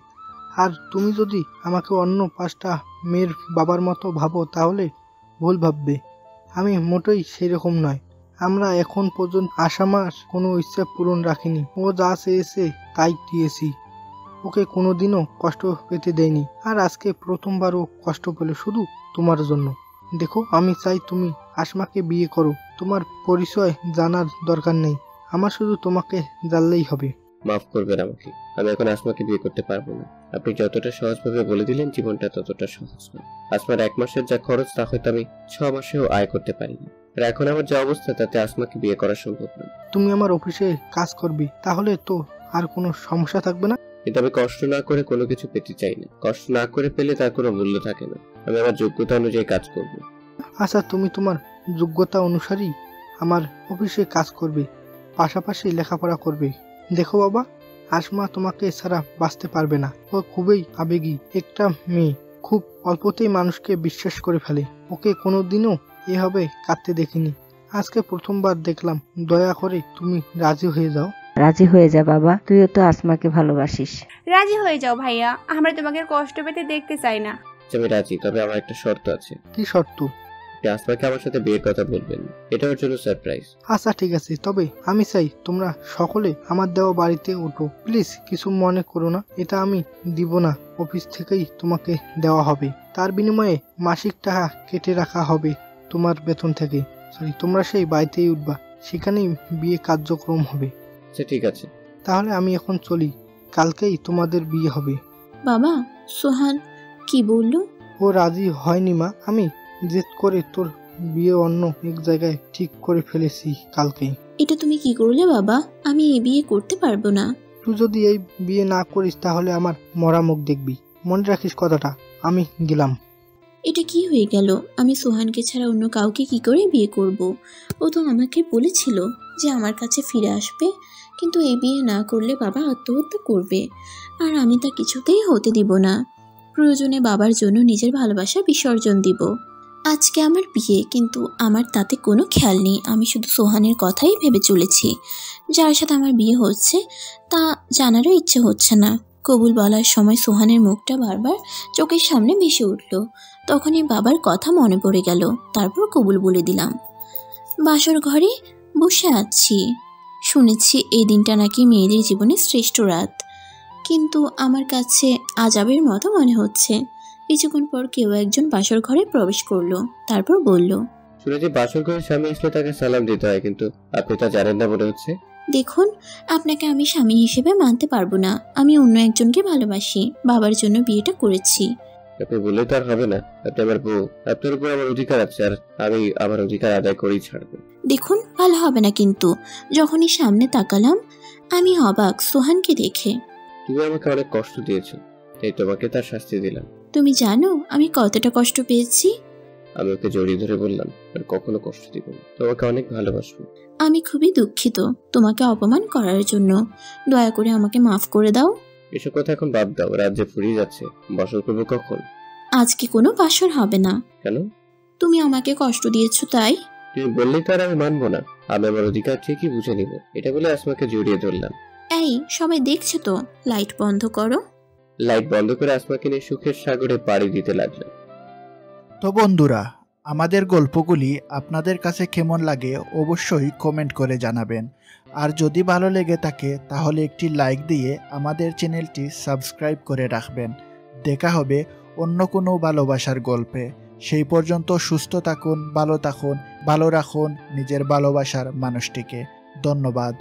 আর তুমি যদি আমাকে অন্য 5টা মেয়ের বাবার মতো ভাবো তাহলে ভুল ভাববে। আমি মোটেই সেরকম নয়। আমরা এখন পর্যন্ত আসামার কোনো ইচ্ছা পূরণ রাখিনি। ও যা চেয়েছে তাই দিয়েছি। ওকে কোনোদিনও কষ্ট পেতে দেয়নি। আর আজকে প্রথমবার ও কষ্ট পেল শুধু তোমার জন্য। দেখো, আমি চাই তুমি আসমাকে বিয়ে করো। তোমার পরিচয় জানার দরকার নেই, আমার শুধু তোমাকে জানলেই হবে। মাফ করবেন আমাকে, আমি এখন আসমাকে বিয়ে করতে পারবো না। আপনি যতটা সহজভাবে বলে দিলেন জীবনটা ততটা সহজ না। আসমার 1 মাসের যা খরচ তা হয়তো আমি 6 মাসেও আয় করতে পারি না। আর এখন আমার যে অবস্থা তাতে আসমাকে বিয়ে করা সম্ভব না। তুমি আমার অফিসে কাজ করবি, তাহলে তো আর কোনো সমস্যা থাকবে না। কিন্তু আমি কষ্ট না করে কোনো কিছু পেতে চাই না। কষ্ট না করে পেলে তার কোনো মূল্য থাকে না। আমি আমার যোগ্যতা অনুযায়ী কাজ করব। আচ্ছা, তুমি তোমার যোগ্যতা অনুসারেই আমার অফিসে কাজ করবে, পাশাপাশি লেখাপড়া করবে। দেখো বাবা, আসমা তোমাকে ছাড়া বাঁচতে পারবে না। ও খুবই আবেগী একটা মেয়ে, খুব অল্পতেই মানুষকে বিশ্বাস করে ফেলে। ওকে কোনোদিনও এভাবে কাঁদতে দেখিনি, আজকে প্রথমবার দেখলাম। দয়া করে তুমি রাজি হয়ে যাও। রাজি হয়ে যা বাবা, তুইও তো আসমাকে ভালোবাসিস। রাজি হয়ে যাও ভাইয়া, আমরা তোমাকে কষ্ট পেতে দেখতে চাই না। আমি রাজি, তবে আমার একটা শর্ত আছে। কি শর্ত? আসমাকে আমার সাথে বিয়ের কথা বলবেন, এটা ওর জন্য সারপ্রাইজ। আচ্ছা ঠিক আছে, তবে আমি চাই তোমরা সকলে আমার দেওয়া বাড়িতে ওঠো। প্লিজ কিছু মনে করো না, এটা আমি দিব না, অফিস থেকেই তোমাকে দেওয়া হবে। তার বিনিময়ে মাসিক টাকা কেটে রাখা হবে তোমার বেতন থেকে। তোমরা সেই বাড়িতেই উঠবা, সেখানেই বিয়ে কার্যক্রম হবে। আচ্ছা ঠিক আছে, তাহলে আমি এখন চলি, কালকেই তোমাদের বিয়ে হবে। বাবা, সোহান কি বললো? ও রাজি হয়নি মা, আমি জেদ করে তোর বিয়ে অন্য এক জায়গায় ঠিক করে ফেলেছি কালকেই। এটা তুমি কি করলে বাবা? আমি এই বিয়ে করতে পারবো না। তুই যদি এই বিয়ে না করিস তাহলে আমার মরা মুখ দেখবি, মনে রাখিস কথাটা। আমি গেলাম। এটা কি হয়ে গেল? আমি সোহানকে ছাড়া অন্য কাউকে কি করে বিয়ে করব? ও তো আমাকে বলেছিল যে আমার কাছে ফিরে আসবে, কিন্তু এই বিয়ে না করলে বাবা আত্মহত্যা করবে, আর আমি তা কিছুতেই হতে দিব না। প্রয়োজনে বাবার জন্য নিজের ভালোবাসা বিসর্জন দিব। আজকে আমার বিয়ে, কিন্তু আমার তাতে কোনো খেয়াল নেই। আমি শুধু সোহানের কথাই ভেবে চলেছি। যার সাথে আমার বিয়ে হচ্ছে তা জানারও ইচ্ছে হচ্ছে না। কবুল বলার সময় সোহানের মুখটা বারবার চোখের সামনে ভেসে উঠল। তখনই বাবার কথা মনে পড়ে গেল। তারপর কবুল বলে দিলাম। বাসর ঘরে বসে আছি, শুনেছি এই দিনটা নাকি মেয়েদের জীবনে শ্রেষ্ঠ রাত, কিন্তু আমার কাছে আজাবের মতো মনে হচ্ছে। কিছুক্ষণ পর কেউ একজন বাসর ঘরে প্রবেশ করলো, তারপর বলল, শুনেছি বাসর ঘরে স্বামী আসলে তাকে সালাম দিতে হয়, কিন্তু আপনি তা জানেন না মনে হচ্ছে। দেখুন, আপনাকে আমি স্বামী হিসেবে মানতে পারবো না। আমি অন্য একজনকে ভালোবাসি, বাবার জন্য বিয়েটা করেছি। আপনি বললে তো আর হবে না, আপনি আমার বউ, আপনার উপর আমার অধিকার আছে, আর আমি আমার অধিকার আদায় করেই ছাড়বো। দেখুন, ভালো হবে না কিন্তু। যখনই সামনে তাকালাম আমি অবাক সোহানকে দেখে। তুমি আমাকে অনেক কষ্ট দিয়েছো, তাই তোমাকে তার শাস্তি দিলাম। তুমি জানো আমি কতটা কষ্ট পেয়েছি? আমি ওকে জড়িয়ে ধরে বললাম, আর কখনো কষ্ট দিব না, তোমাকে অনেক ভালোবাসবো। আমি খুবই দুঃখিত তোমাকে অপমান করার জন্য, দয়া করে আমাকে মাফ করে দাও। এসব কথা এখন বাদ দাও, রাজ্যে ফুরিয়ে যাচ্ছে, বসর করবো কখন? আজকে কোনো বাসর হবে না। কেন? তুমি আমাকে কষ্ট দিয়েছো তাই। তুমি বললেই তো আর আমি মানবো না, আমি আমার অধিকার ঠিকই বুঝে নিব। এটা বলে আসমাকে জড়িয়ে ধরলাম। এই সবাই দেখছে তো, লাইট বন্ধ করো। লাইট বন্ধ করে আসমাকে নিয়ে সুখের সাগরে পাড়ি দিতে লাগলাম। তো বন্ধুরা, আমাদের গল্পগুলি আপনাদের কাছে কেমন লাগে অবশ্যই কমেন্ট করে জানাবেন। আর যদি ভালো লেগে থাকে তাহলে একটি লাইক দিয়ে আমাদের চ্যানেলটি সাবস্ক্রাইব করে রাখবেন। দেখা হবে অন্য কোনো ভালোবাসার গল্পে। সেই পর্যন্ত সুস্থ থাকুন, ভালো থাকুন, ভালো রাখুন নিজের ভালোবাসার মানুষটিকে। ধন্যবাদ।